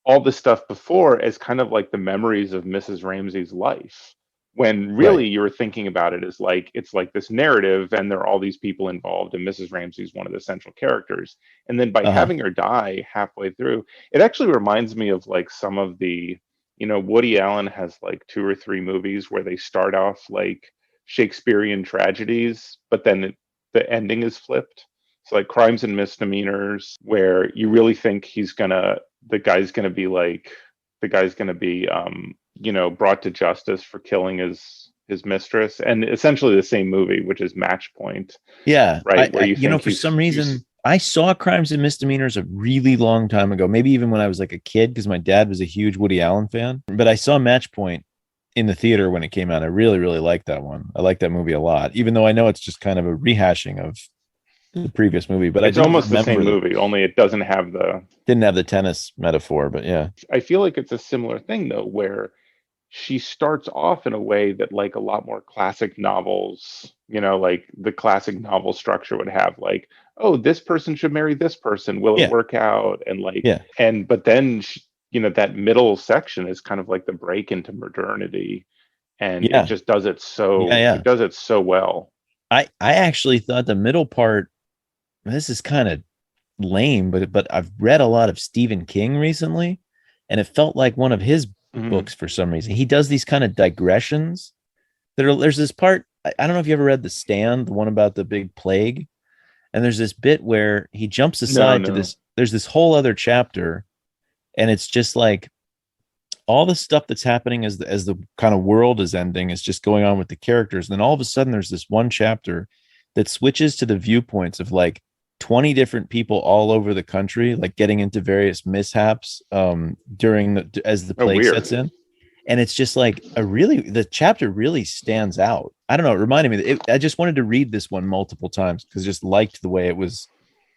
all the stuff before as kind of like the memories of Mrs. Ramsey's life. When really you were thinking about it as like, it's like this narrative and there are all these people involved and Mrs. Ramsey's one of the central characters. And then by having her die halfway through, it actually reminds me of like some of the, Woody Allen has like 2 or 3 movies where they start off like Shakespearean tragedies, but then the ending is flipped. So like Crimes and Misdemeanors, where you really think the guy's gonna be brought to justice for killing his mistress, and essentially the same movie, which is Match Point. Yeah, right. For some reason, I saw Crimes and Misdemeanors a really long time ago, maybe even when I was like a kid, because my dad was a huge Woody Allen fan. But I saw Match Point in the theater when it came out. I really, really liked that one. I like that movie a lot, even though I know it's just kind of a rehashing of the previous movie. But it's almost the same movie, only it didn't have the tennis metaphor. But yeah, I feel like it's a similar thing though, where she starts off in a way that like a lot more classic novels, like the classic novel structure would have, like, oh, this person should marry this person. Will it work out? And like, but then, that middle section is kind of like the break into modernity, and it just does it it does it so well. I actually thought the middle part, this is kind of lame, but I've read a lot of Stephen King recently, and it felt like one of his books for some reason. He does these kind of digressions there's this part, I don't know if you ever read The Stand, the one about the big plague, and there's this bit where he jumps aside to this, there's this whole other chapter, and it's just like all the stuff that's happening as the kind of world is ending is just going on with the characters. And then all of a sudden there's this one chapter that switches to the viewpoints of like 20 different people all over the country, like getting into various mishaps as the plague sets in. And it's just like the chapter really stands out. I don't know. It reminded me I just wanted to read this one multiple times because I just liked the way it was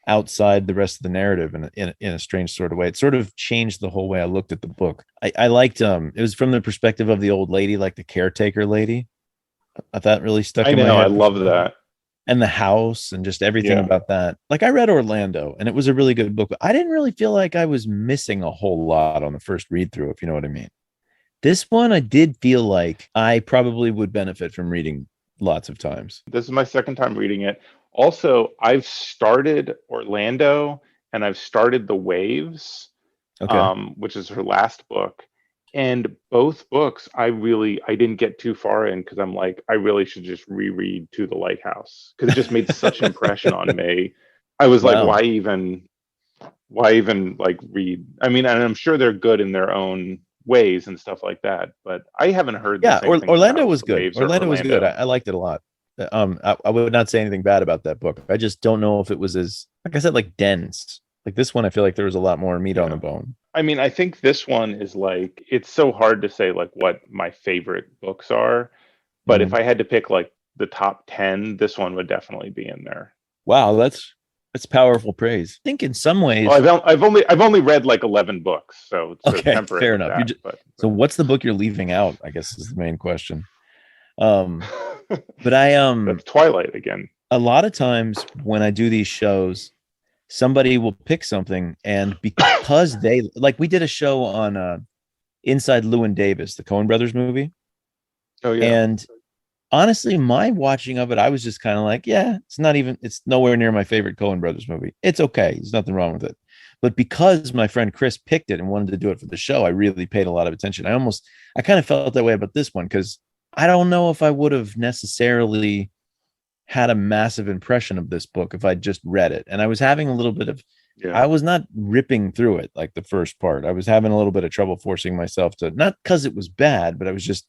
outside the rest of the narrative in a strange sort of way. It sort of changed the whole way I looked at the book. I liked, it was from the perspective of the old lady, like the caretaker lady. I thought really stuck in my head. I love that. And the house and just everything about that. Like I read Orlando and it was a really good book, but I didn't really feel like I was missing a whole lot on the first read through, if you know what I mean. This one, I did feel like I probably would benefit from reading lots of times. This is my second time reading it. Also, I've started Orlando and I've started The Waves, Okay. which is her last book. And both books, I didn't get too far in because I'm like, I really should just reread To the Lighthouse because it just made such an impression on me. I was like, Wow. why even like read? I mean, and I'm sure they're good in their own ways and stuff like that, but I haven't heard the Yeah, same thing Orlando about was The good. Waves or Orlando was good. I liked it a lot. I would not say anything bad about that book. I just don't know if it was as, like I said, like dense. Like this one, I feel like there was a lot more meat on the bone. I mean, I think this one is like, it's so hard to say like what my favorite books are, but if I had to pick like the top 10, this one would definitely be in there. Wow, that's powerful praise. I think in some ways, well, I've only read like 11 books, so okay, temper it fair with enough. that, So what's the book you're leaving out, I guess, is the main question. But I that's Twilight again. A lot of times when I do these shows, somebody will pick something, and because they like, we did a show on Inside Llewyn Davis, the Coen Brothers movie. Oh yeah. And honestly, my watching of it, I was just kind of like, yeah, it's nowhere near my favorite Coen Brothers movie. It's okay. There's nothing wrong with it. But because my friend Chris picked it and wanted to do it for the show, I really paid a lot of attention. I kind of felt that way about this one because I don't know if I would have necessarily had a massive impression of this book if I'd just read it. And I was having a little bit of, I was not ripping through it like the first part. I was having a little bit of trouble forcing myself to, not because it was bad, but I was just,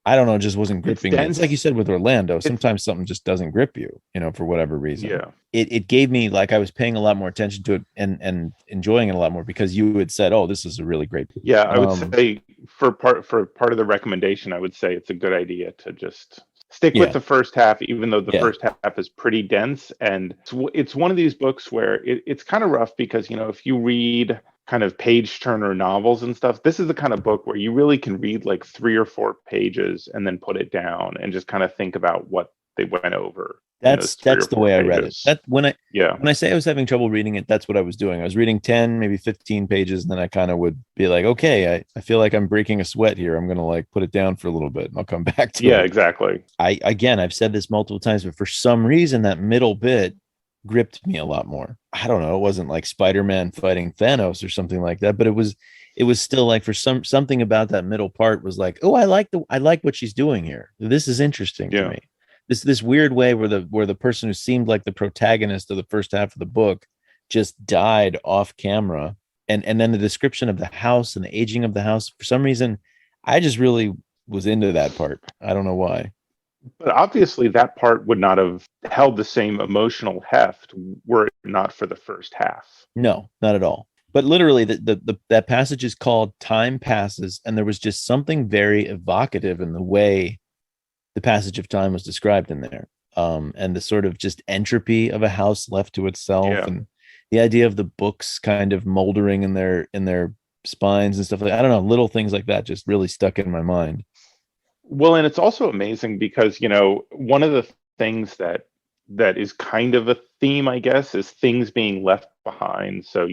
I don't know, it just wasn't gripping me. It's like you said with Orlando, sometimes something just doesn't grip you, for whatever reason. Yeah. It gave me, like, I was paying a lot more attention to it and enjoying it a lot more because you had said, oh, this is a really great book. Yeah, I would say for part of the recommendation, I would say it's a good idea to just stick with the first half, even though the first half is pretty dense. And it's one of these books where it's kind of rough because, if you read kind of page turner novels and stuff, this is the kind of book where you really can read like 3 or 4 pages and then put it down and just kind of think about what they went over. That's the way I read it. That when I say I was having trouble reading it, that's what I was doing. I was reading 10, maybe 15 pages, and then I kind of would be like, okay, I feel like I'm breaking a sweat here. I'm gonna like put it down for a little bit and I'll come back to it. Yeah, exactly. I've said this multiple times, but for some reason that middle bit gripped me a lot more. I don't know. It wasn't like Spider-Man fighting Thanos or something like that, but it was still like for something about that middle part was like, oh, I like what she's doing here. This is interesting to me. This weird way where the person who seemed like the protagonist of the first half of the book just died off camera. And then the description of the house and the aging of the house, for some reason, I just really was into that part. I don't know why. But obviously that part would not have held the same emotional heft were it not for the first half. No, not at all. But literally that passage is called Time Passes, and there was just something very evocative in the way the passage of time was described in there. And the sort of just entropy of a house left to itself, and the idea of the books kind of moldering in their spines and stuff like that. I don't know, little things like that just really stuck in my mind. Well, and it's also amazing because, one of the things that is kind of a theme, I guess, is things being left behind. So,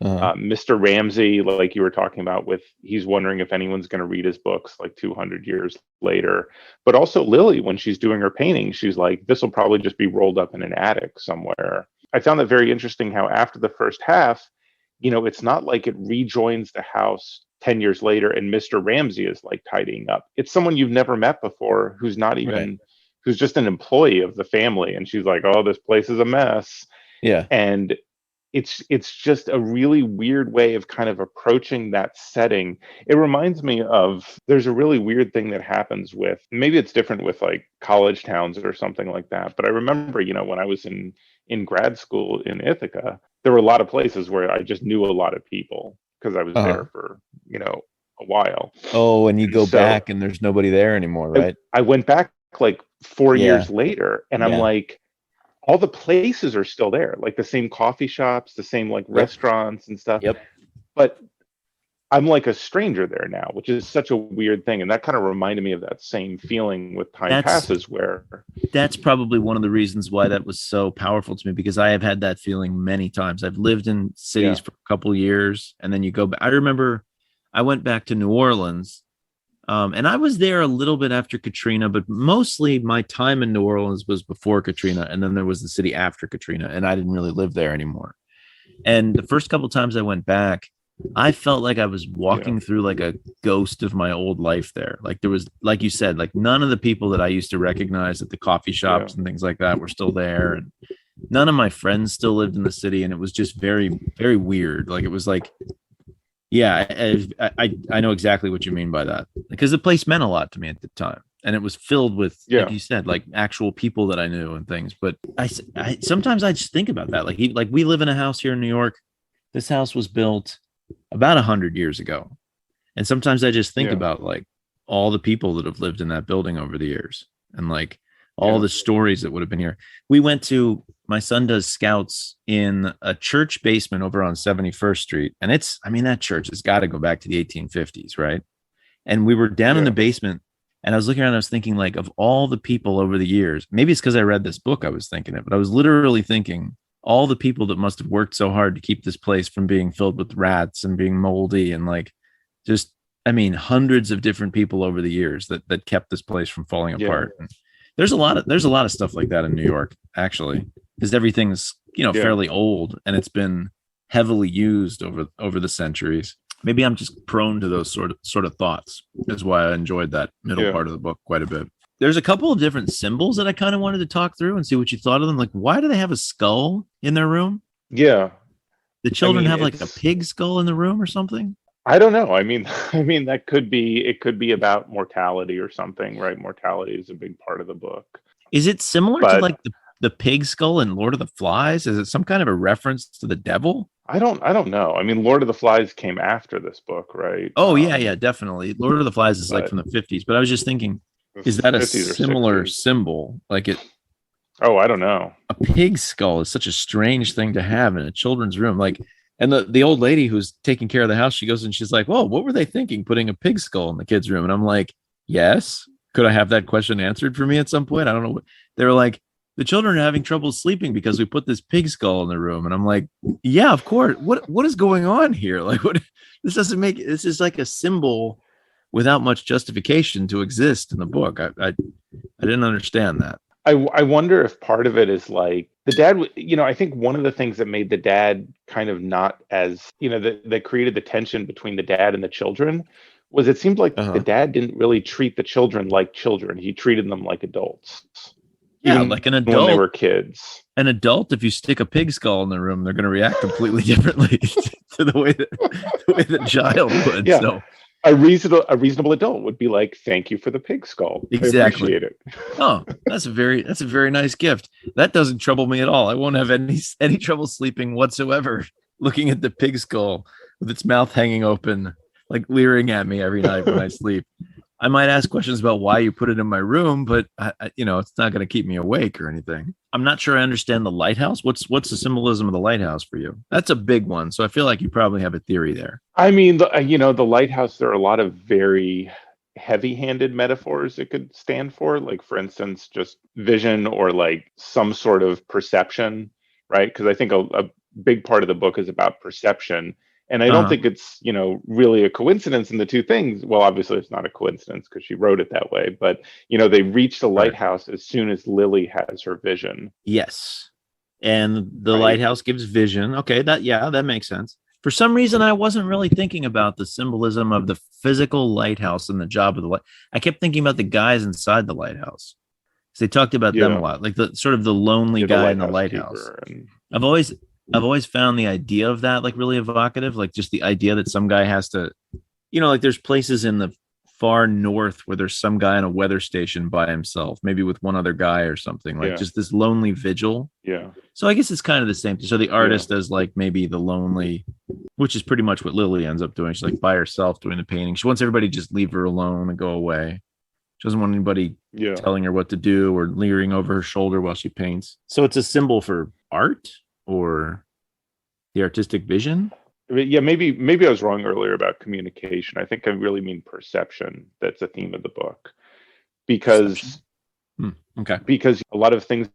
Mr. Ramsey, like you were talking about he's wondering if anyone's going to read his books like 200 years later. But also Lily, when she's doing her painting, she's like, this will probably just be rolled up in an attic somewhere. I found that very interesting how after the first half, it's not like it rejoins the house 10 years later and Mr. Ramsey is like tidying up. It's someone you've never met before who's not even, who's just an employee of the family. And she's like, oh, this place is a mess. Yeah. And it's just a really weird way of kind of approaching that setting. It reminds me of, there's a really weird thing that happens with, maybe it's different with like college towns or something like that. But I remember, when I was in grad school in Ithaca, there were a lot of places where I just knew a lot of people because I was there for, a while. Oh, and you go back and there's nobody there anymore, right? I went back like 4 years later and I'm like, all the places are still there, like the same coffee shops, the same like restaurants and stuff. Yep. But I'm like a stranger there now, which is such a weird thing. And that kind of reminded me of that same feeling with Time Passes, where that's probably one of the reasons why that was so powerful to me, because I have had that feeling many times. I've lived in cities for a couple of years and then you go back. I remember I went back to New Orleans And I was there a little bit after Katrina, but mostly my time in New Orleans was before Katrina. And then there was the city after Katrina, and I didn't really live there anymore. And the first couple times I went back, I felt like I was walking through like a ghost of my old life there. Like there was, like you said, like none of the people that I used to recognize at the coffee shops and things like that were still there. And none of my friends still lived in the city. And it was just very, very weird. Like it was like, yeah, I know exactly what you mean by that, because the place meant a lot to me at the time. And it was filled with, like you said, like actual people that I knew and things. But I sometimes I just think about that. Like we live in a house here in New York. This house was built about 100 years ago. And sometimes I just think about like all the people that have lived in that building over the years, and like all the stories that would have been here. My son does scouts in a church basement over on 71st Street. And that church has got to go back to the 1850s, right? And we were down in the basement, and I was looking around, I was thinking like of all the people over the years. Maybe it's because I read this book I was thinking it, but I was literally thinking all the people that must have worked so hard to keep this place from being filled with rats and being moldy, and like just, hundreds of different people over the years that kept this place from falling apart. And there's a lot of stuff like that in New York, actually, because everything's, fairly old, and it's been heavily used over the centuries. Maybe I'm just prone to those sort of thoughts. That's why I enjoyed that middle part of the book quite a bit. There's a couple of different symbols that I kind of wanted to talk through and see what you thought of them. Like, why do they have a skull in their room? Yeah. The children have like a pig skull in the room or something? I don't know. That could be about mortality or something, right? Mortality is a big part of the book. Is it similar to like the pig skull in Lord of the Flies? Is it some kind of a reference to the devil? I don't know. Lord of the Flies came after this book, right? Oh, yeah, definitely. Lord of the Flies is like from the 50s, but I was just thinking, is that a similar symbol? Like it? Oh, I don't know. A pig skull is such a strange thing to have in a children's room. Like, and the old lady who's taking care of the house, she goes and she's like, "Whoa, what were they thinking putting a pig skull in the kids' room?" And I'm like, "Yes." Could I have that question answered for me at some point? I don't know. They were like, "The children are having trouble sleeping because we put this pig skull in the room." And I'm like, "Yeah, of course. What is going on here? Like, what? This is like a symbol without much justification to exist in the book." I didn't understand that. I wonder if part of it is like the dad, I think one of the things that made the dad kind of not as, that created the tension between the dad and the children was it seemed like the dad didn't really treat the children like children. He treated them like adults. Yeah, like an adult. When they were kids. An adult, if you stick a pig skull in the room, they're going to react completely differently to the way the child would. Yeah. So. A reasonable adult would be like, "Thank you for the pig skull. Exactly. I appreciate it." Oh, that's a very nice gift. That doesn't trouble me at all. I won't have any trouble sleeping whatsoever looking at the pig skull with its mouth hanging open, like leering at me every night when I sleep. I might ask questions about why you put it in my room, but it's not going to keep me awake or anything. I'm not sure I understand the lighthouse. What's the symbolism of the lighthouse for you? That's a big one. So I feel like you probably have a theory there. The lighthouse, there are a lot of very heavy-handed metaphors it could stand for. Like, for instance, just vision or like some sort of perception, right? Because I think a big part of the book is about perception. And I don't think it's, really a coincidence in the two things. Well, obviously it's not a coincidence because she wrote it that way. But, they reach the lighthouse as soon as Lily has her vision. Yes. And the lighthouse gives vision. Okay, that makes sense. For some reason, I wasn't really thinking about the symbolism of the physical lighthouse and the job of the light. I kept thinking about the guys inside the lighthouse. So they talked about them a lot, like the sort of the lonely guy in the lighthouse. I've always found the idea of that like really evocative, like just the idea that some guy has to, like there's places in the far north where there's some guy on a weather station by himself, maybe with one other guy or something, like just this lonely vigil. Yeah. So I guess it's kind of the same. So the artist does like maybe the lonely, which is pretty much what Lily ends up doing. She's like by herself doing the painting. She wants everybody to just leave her alone and go away. She doesn't want anybody telling her what to do or leering over her shoulder while she paints. So it's a symbol for art or the artistic vision. Yeah, maybe I was wrong earlier about communication. I think I really mean perception. That's a theme of the book, because because a lot of things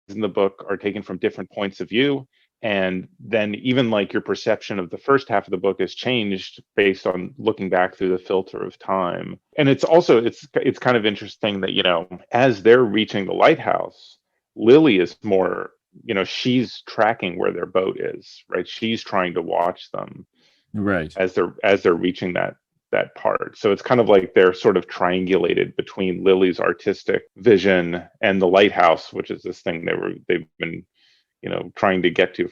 in the book are taken from different points of view, And then even like your perception of the first half of the book is changed based on looking back through the filter of time. And it's also it's kind of interesting that, you know, as they're reaching the lighthouse, Lily is more, you know, she's tracking where their boat is, right? She's trying to watch them Right. as they're reaching that part. So it's kind of like they're sort of triangulated between Lily's artistic vision and the lighthouse, which is this thing they've been, you know, trying to get to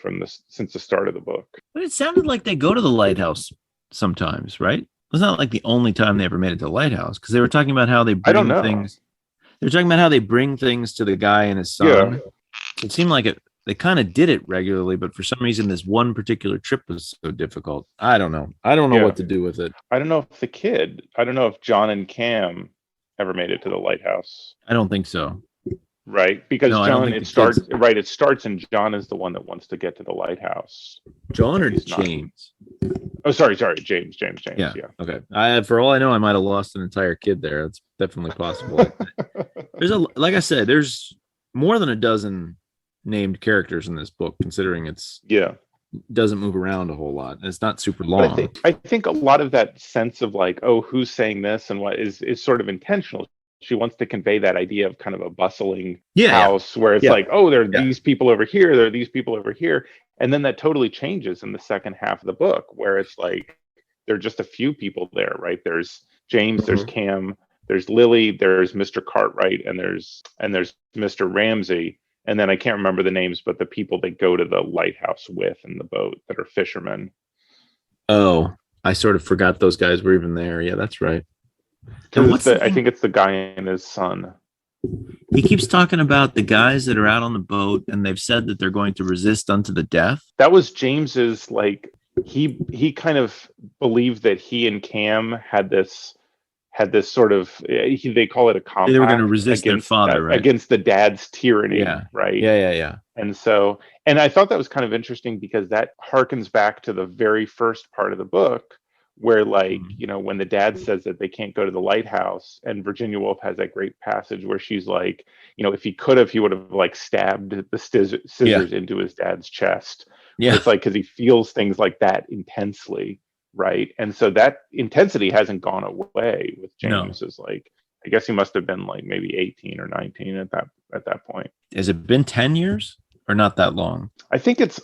since the start of the book. But it sounded like they go to the lighthouse sometimes, right? It's not like the only time they ever made it to the lighthouse, because they were talking about how they I don't bring know. things. They're talking about how they bring things to the guy and his son. Yeah. It seemed like they kind of did it regularly, but for some reason, this one particular trip was so difficult. I don't know. I don't know what to do with it. I don't know if John and Cam ever made it to the lighthouse. I don't think so. Right, because No, I don't John, think it the starts kids- right. It starts, and John is the one that wants to get to the lighthouse. John or He's not. James? Oh, sorry, James. Yeah. Yeah. Okay. For all I know, I might have lost an entire kid there. That's definitely possible. Like I said, there's more than a dozen named characters in this book, considering Yeah. doesn't move around a whole lot. It's not super But long. I think a lot of that sense of like, oh, who's saying this and what is sort of intentional. She wants to convey that idea of kind of a bustling house where it's like, oh, there are these people over here, there are these people over here. And then that totally changes in the second half of the book, where it's like there are just a few people there, right? There's James, there's Cam, there's Lily, there's Mr. Cartwright, and there's Mr. Ramsey. And then I can't remember the names, but the people that go to the lighthouse with in the boat that are fishermen. Oh, I sort of forgot those guys were even there. Yeah, that's right. I think it's the guy and his son. He keeps talking about the guys that are out on the boat, and they've said that they're going to resist unto the death. That was James's, like, he kind of believed that he and Cam had this sort of, they call it a compact. They were going to resist their father, right? Against the dad's tyranny, right? Yeah. And I thought that was kind of interesting, because that harkens back to the very first part of the book, where, like, you know, when the dad says that they can't go to the lighthouse, and Virginia Woolf has that great passage where she's like, you know, if he could have, he would have like stabbed the scissors into his dad's chest. Yeah. It's like, because he feels things like that intensely, right? And so that intensity hasn't gone away with James. Is like, I guess he must have been like maybe 18 or 19 at that point. Has it been 10 years or not that long? I think it's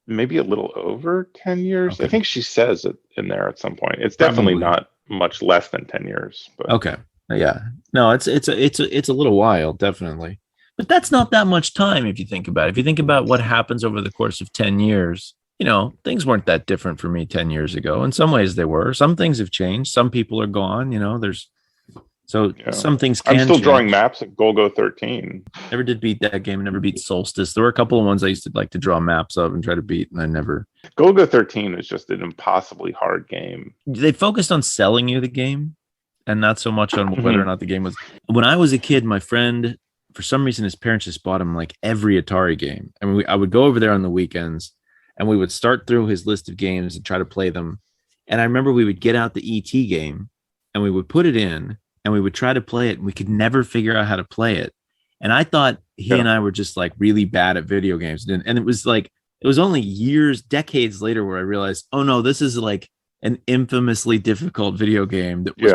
maybe a little over 10 years. Okay. I think she says it in there at some point. It's definitely not much less than 10 years. But. Okay. Yeah. No, it's a little while, definitely. But that's not that much time if you think about it. If you think about what happens over the course of 10 years, you know, things weren't that different for me 10 years ago. In some ways they were. Some things have changed. Some people are gone, you know, some things can I'm still change. drawing maps at Golgo 13. Never did beat that game. Never beat Solstice. There were a couple of ones I used to like to draw maps of and try to beat, and I never. Golgo 13 is just an impossibly hard game. They focused on selling you the game and not so much on whether or not the game was. When I was a kid, my friend, for some reason, his parents just bought him like every Atari game. I mean, I would go over there on the weekends and we would start through his list of games and try to play them. And I remember we would get out the ET game and we would put it in and we would try to play it, and we could never figure out how to play it. And I thought he and I were just like really bad at video games. And it was like, it was only decades later where I realized, oh no, this is like an infamously difficult video game that was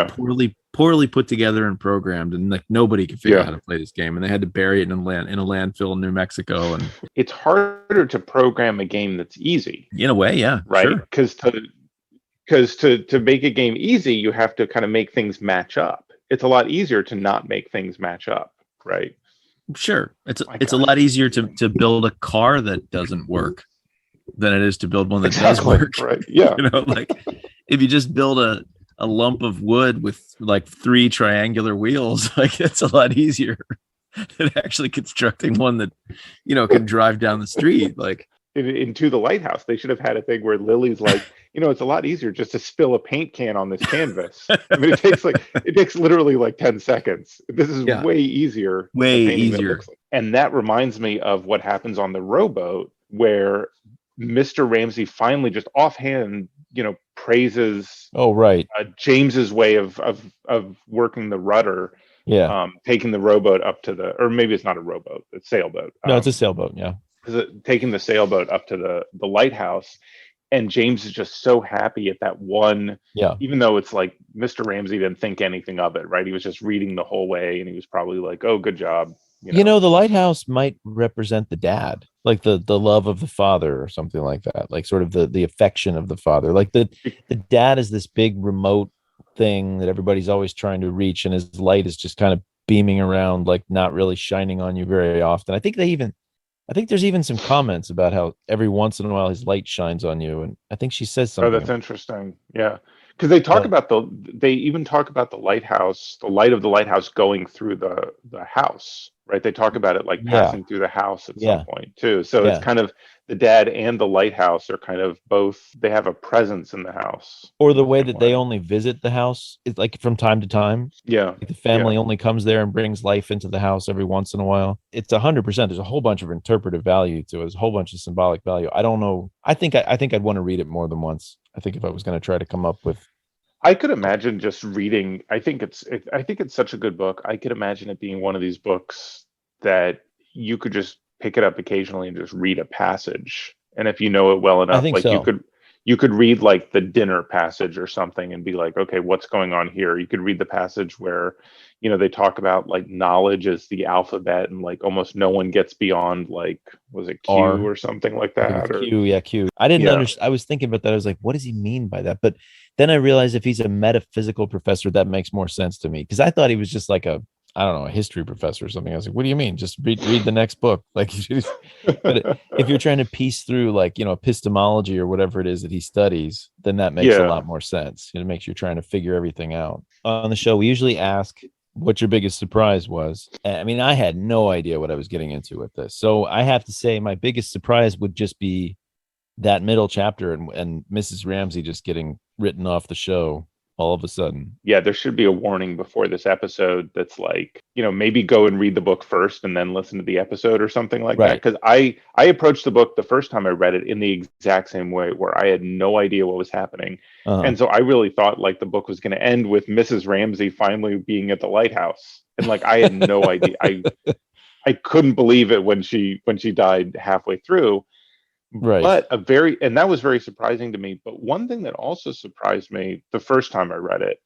poorly put together and programmed, and like nobody could figure out how to play this game, and they had to bury it in a landfill in New Mexico. And it's harder to program a game that's easy. In a way, yeah. Right. Because to make a game easy, you have to kind of make things match up. It's a lot easier to not make things match up, right? Sure. It's a lot easier to build a car that doesn't work than it is to build one that does work. Right. Yeah. You know, like if you just build a lump of wood with like 3 triangular wheels, like it's a lot easier than actually constructing one that, you know, can drive down the street. Like in To the Lighthouse, they should have had a thing where Lily's like, you know, it's a lot easier just to spill a paint can on this canvas. I mean, it takes literally like 10 seconds. This is way easier. Way easier. And that reminds me of what happens on the rowboat, where Mr. Ramsey finally just offhand, you know, praises James's way of working the rudder. Yeah. Taking the rowboat up to or maybe it's not a rowboat, it's a sailboat. No, it's a sailboat. Yeah. taking the sailboat up to the lighthouse, and James is just so happy at that one. Yeah. Even though it's like Mr. Ramsay didn't think anything of it, right? He was just reading the whole way, and he was probably like, "Oh, good job." The lighthouse might represent the dad, like the love of the father or something like that, like sort of the affection of the father. Like the dad is this big remote thing that everybody's always trying to reach, and his light is just kind of beaming around, like not really shining on you very often. I think there's even some comments about how every once in a while his light shines on you, and I think she says Oh, something. that's interesting. Yeah, because they even talk about the lighthouse, the light of the lighthouse going through the house, right? They talk about it like Yeah, passing through the house at some yeah, point too. So it's yeah. kind of the dad and the lighthouse are kind of both. They have a presence in the house Or in the the way same that they way. only visit the house is like from time to time. Yeah, Like the yeah. family only comes there and brings life into the house every once in a while. It's 100%. There's a whole bunch of interpretive value to it. There's a whole bunch of symbolic value. I don't know. I think I'd want to read it more than once. I think if I was going to try to come up with. I could imagine just reading. I think it's such a good book. I could imagine it being one of these books that you could just pick it up occasionally and just read a passage. And if you know it well I enough, think like so. you could read like the dinner passage or something and be like, okay, what's going on here? You could read the passage where, they talk about like knowledge as the alphabet and like almost no one gets beyond like, was it Q R. or something like I think it's that? Or Q. Yeah, Q. I didn't yeah. understand. I was thinking about that. I was like, what does he mean by that? But then I realized if he's a metaphysical professor, that makes more sense to me because I thought he was just like I don't know, a history professor or something. I was like, what do you mean? Just read the next book. Like, but if you're trying to piece through like, epistemology or whatever it is that he studies, then that makes a Yeah. lot more sense. It makes you trying to figure everything out. On the show, we usually ask what your biggest surprise was. I mean, I had no idea what I was getting into with this. So I have to say my biggest surprise would just be that middle chapter and Mrs. Ramsay just getting written off the show all of a sudden. Yeah, there should be a warning before this episode that's like, maybe go and read the book first and then listen to the episode or something like that. Right. Because I approached the book the first time I read it in the exact same way where I had no idea what was happening. Uh-huh. And so I really thought like the book was going to end with Mrs. Ramsay finally being at the lighthouse. And like I had no idea. I couldn't believe it when she died halfway through. Right. But and that was very surprising to me. But one thing that also surprised me the first time I read it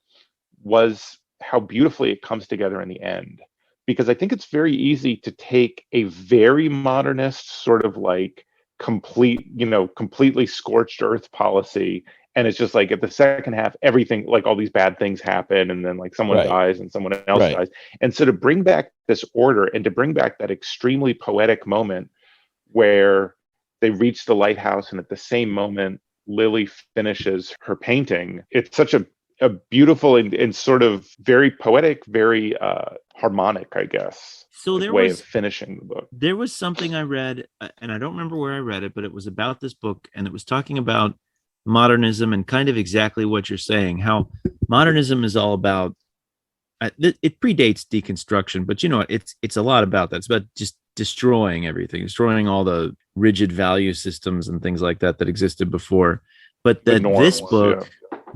was how beautifully it comes together in the end. Because I think it's very easy to take a very modernist sort of like completely scorched earth policy. And it's just like at the second half, everything, like all these bad things happen, and then like someone Right. dies and someone else Right. dies. And so to bring back this order and to bring back that extremely poetic moment where they reach the lighthouse and at the same moment Lily finishes her painting, it's such a beautiful and sort of very poetic, very harmonic, I guess, So there way was of finishing the book. there was something I read, and I don't remember where I read it, but it was about this book, and it was talking about modernism and kind of exactly what you're saying, how modernism is all about. It predates deconstruction, but it's a lot about that. It's about just destroying everything, destroying all the rigid value systems and things like that existed before. But The that norms,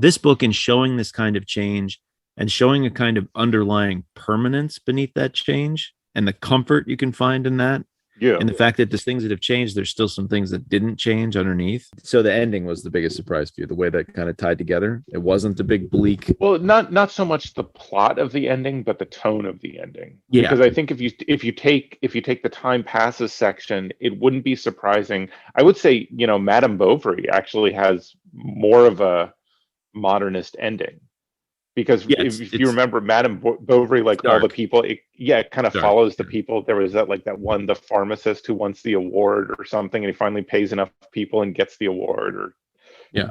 this book, in showing this kind of change and showing a kind of underlying permanence beneath that change and the comfort you can find in that, yeah. and the fact that there's things that have changed, there's still some things that didn't change underneath. So the ending was the biggest surprise for you, the way that kind of tied together. It wasn't the big bleak. Well, not so much the plot of the ending, but the tone of the ending. Yeah. Because I think if you take the time passes section, it wouldn't be surprising. I would say, Madame Bovary actually has more of a modernist ending. Because if you remember Madame Bovary, like all the people, it kind of follows the people. There was the pharmacist who wants the award or something, and he finally pays enough people and gets the award. Or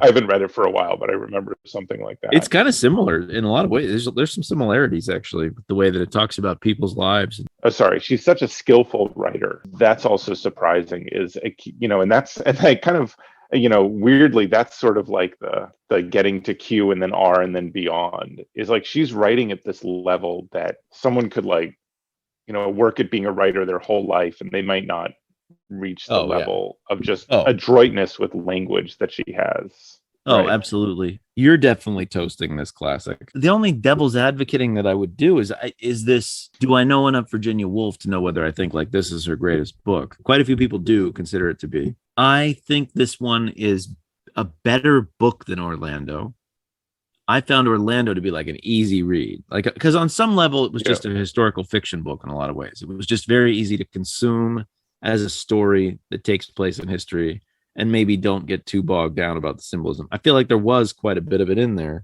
I haven't read it for a while, but I remember something like that. It's kind of similar in a lot of ways. There's some similarities actually with the way that it talks about people's lives. Oh, sorry, she's such a skillful writer. That's also surprising. And I kind of. Weirdly, that's sort of like the getting to Q and then R and then beyond is like she's writing at this level that someone could work at being a writer their whole life and they might not reach the level of just adroitness with language that she has. Oh, Right. absolutely. You're definitely toasting this classic. The only devil's advocating that I would do is this, do I know enough Virginia Woolf to know whether I think like this is her greatest book? Quite a few people do consider it to be. I think this one is a better book than Orlando. I found Orlando to be like an easy read. Like, because on some level it was just a historical fiction book in a lot of ways. It was just very easy to consume as a story that takes place in history, and maybe don't get too bogged down about the symbolism. I feel like there was quite a bit of it in there.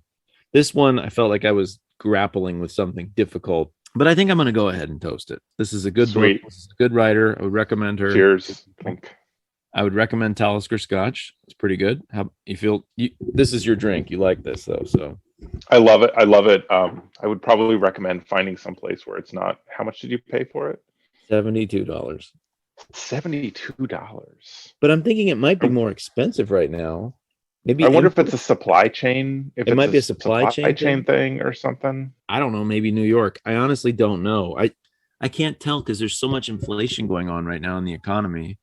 This one, I felt like I was grappling with something difficult, but I think I'm going to go ahead and toast it. This is a good Sweet. book. This is a good writer. I would recommend her. Cheers. Clink. I would recommend Talisker Scotch. It's pretty good. How you feel? This is your drink. You like this though, so I love it. I love it. I would probably recommend finding some place where it's not. How much did you pay for it? $72. $72. But I'm thinking it might be more expensive right now. Maybe I wonder if it's a supply chain. If It might be a supply chain thing or something. I don't know, maybe New York. I honestly don't know. I can't tell because there's so much inflation going on right now in the economy.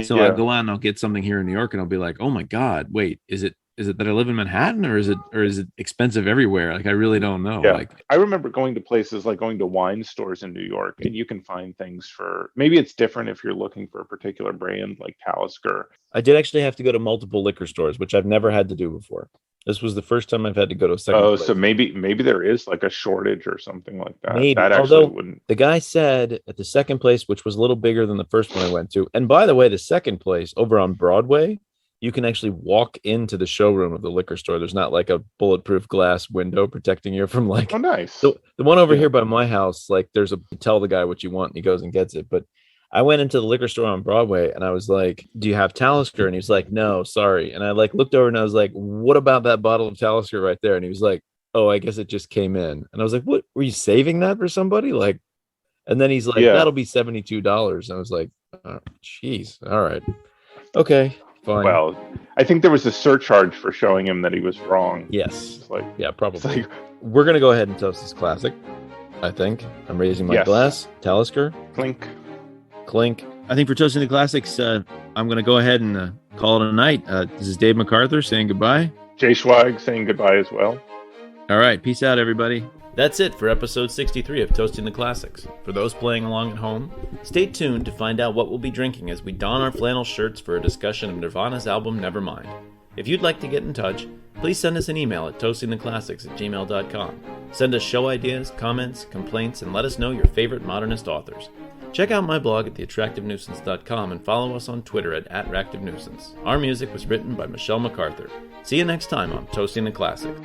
So Yeah. I'll go out and I'll get something here in New York and I'll be like, oh my God, wait, is it that I live in Manhattan or is it expensive everywhere? Like I really don't know. Yeah. Like I remember going to places like going to wine stores in New York, and you can find things for, maybe it's different if you're looking for a particular brand like Talisker. I did actually have to go to multiple liquor stores, which I've never had to do before. This was the first time I've had to go to a second Oh, place. so maybe there is like a shortage or something like that. Maybe. That actually Although wouldn't. the guy said at the second place, which was a little bigger than the first one I went to, and by the way, the second place over on Broadway, you can actually walk into the showroom of the liquor store. There's not like a bulletproof glass window protecting you from like Oh, nice. the one over Yeah. here by my house. Like there's you tell the guy what you want and he goes and gets it. But I went into the liquor store on Broadway and I was like, do you have Talisker? And he was like, no, sorry. And I like looked over and I was like, what about that bottle of Talisker right there? And he was like, oh, I guess it just came in. And I was like, what, were you saving that for somebody? Like, and then he's like, Yeah. that'll be $72. And I was like, oh, geez. All right. Okay, fine. Well, I think there was a surcharge for showing him that he was wrong. Yes. It's like, Yeah, it's probably. like, We're going to go ahead and toast this classic. I think I'm raising my Yes. glass. Talisker, clink. clink. I think for toasting the classics, I'm going to go ahead and call it a night. This is Dave McArthur saying goodbye. Jay Schweig saying goodbye as well. All right, peace out, everybody. That's it for episode 63 of Toasting the Classics. For those playing along at home, stay tuned to find out what we'll be drinking as we don our flannel shirts for a discussion of Nirvana's album Nevermind. If you'd like to get in touch, please send us an email at toastingtheclassics@gmail.com. Send us show ideas, comments, complaints, and let us know your favorite modernist authors. Check out my blog at theattractivenuisance.com and follow us on Twitter at @ractivenuisance. Our music was written by Michelle McArthur. See you next time on Toasting the Classics.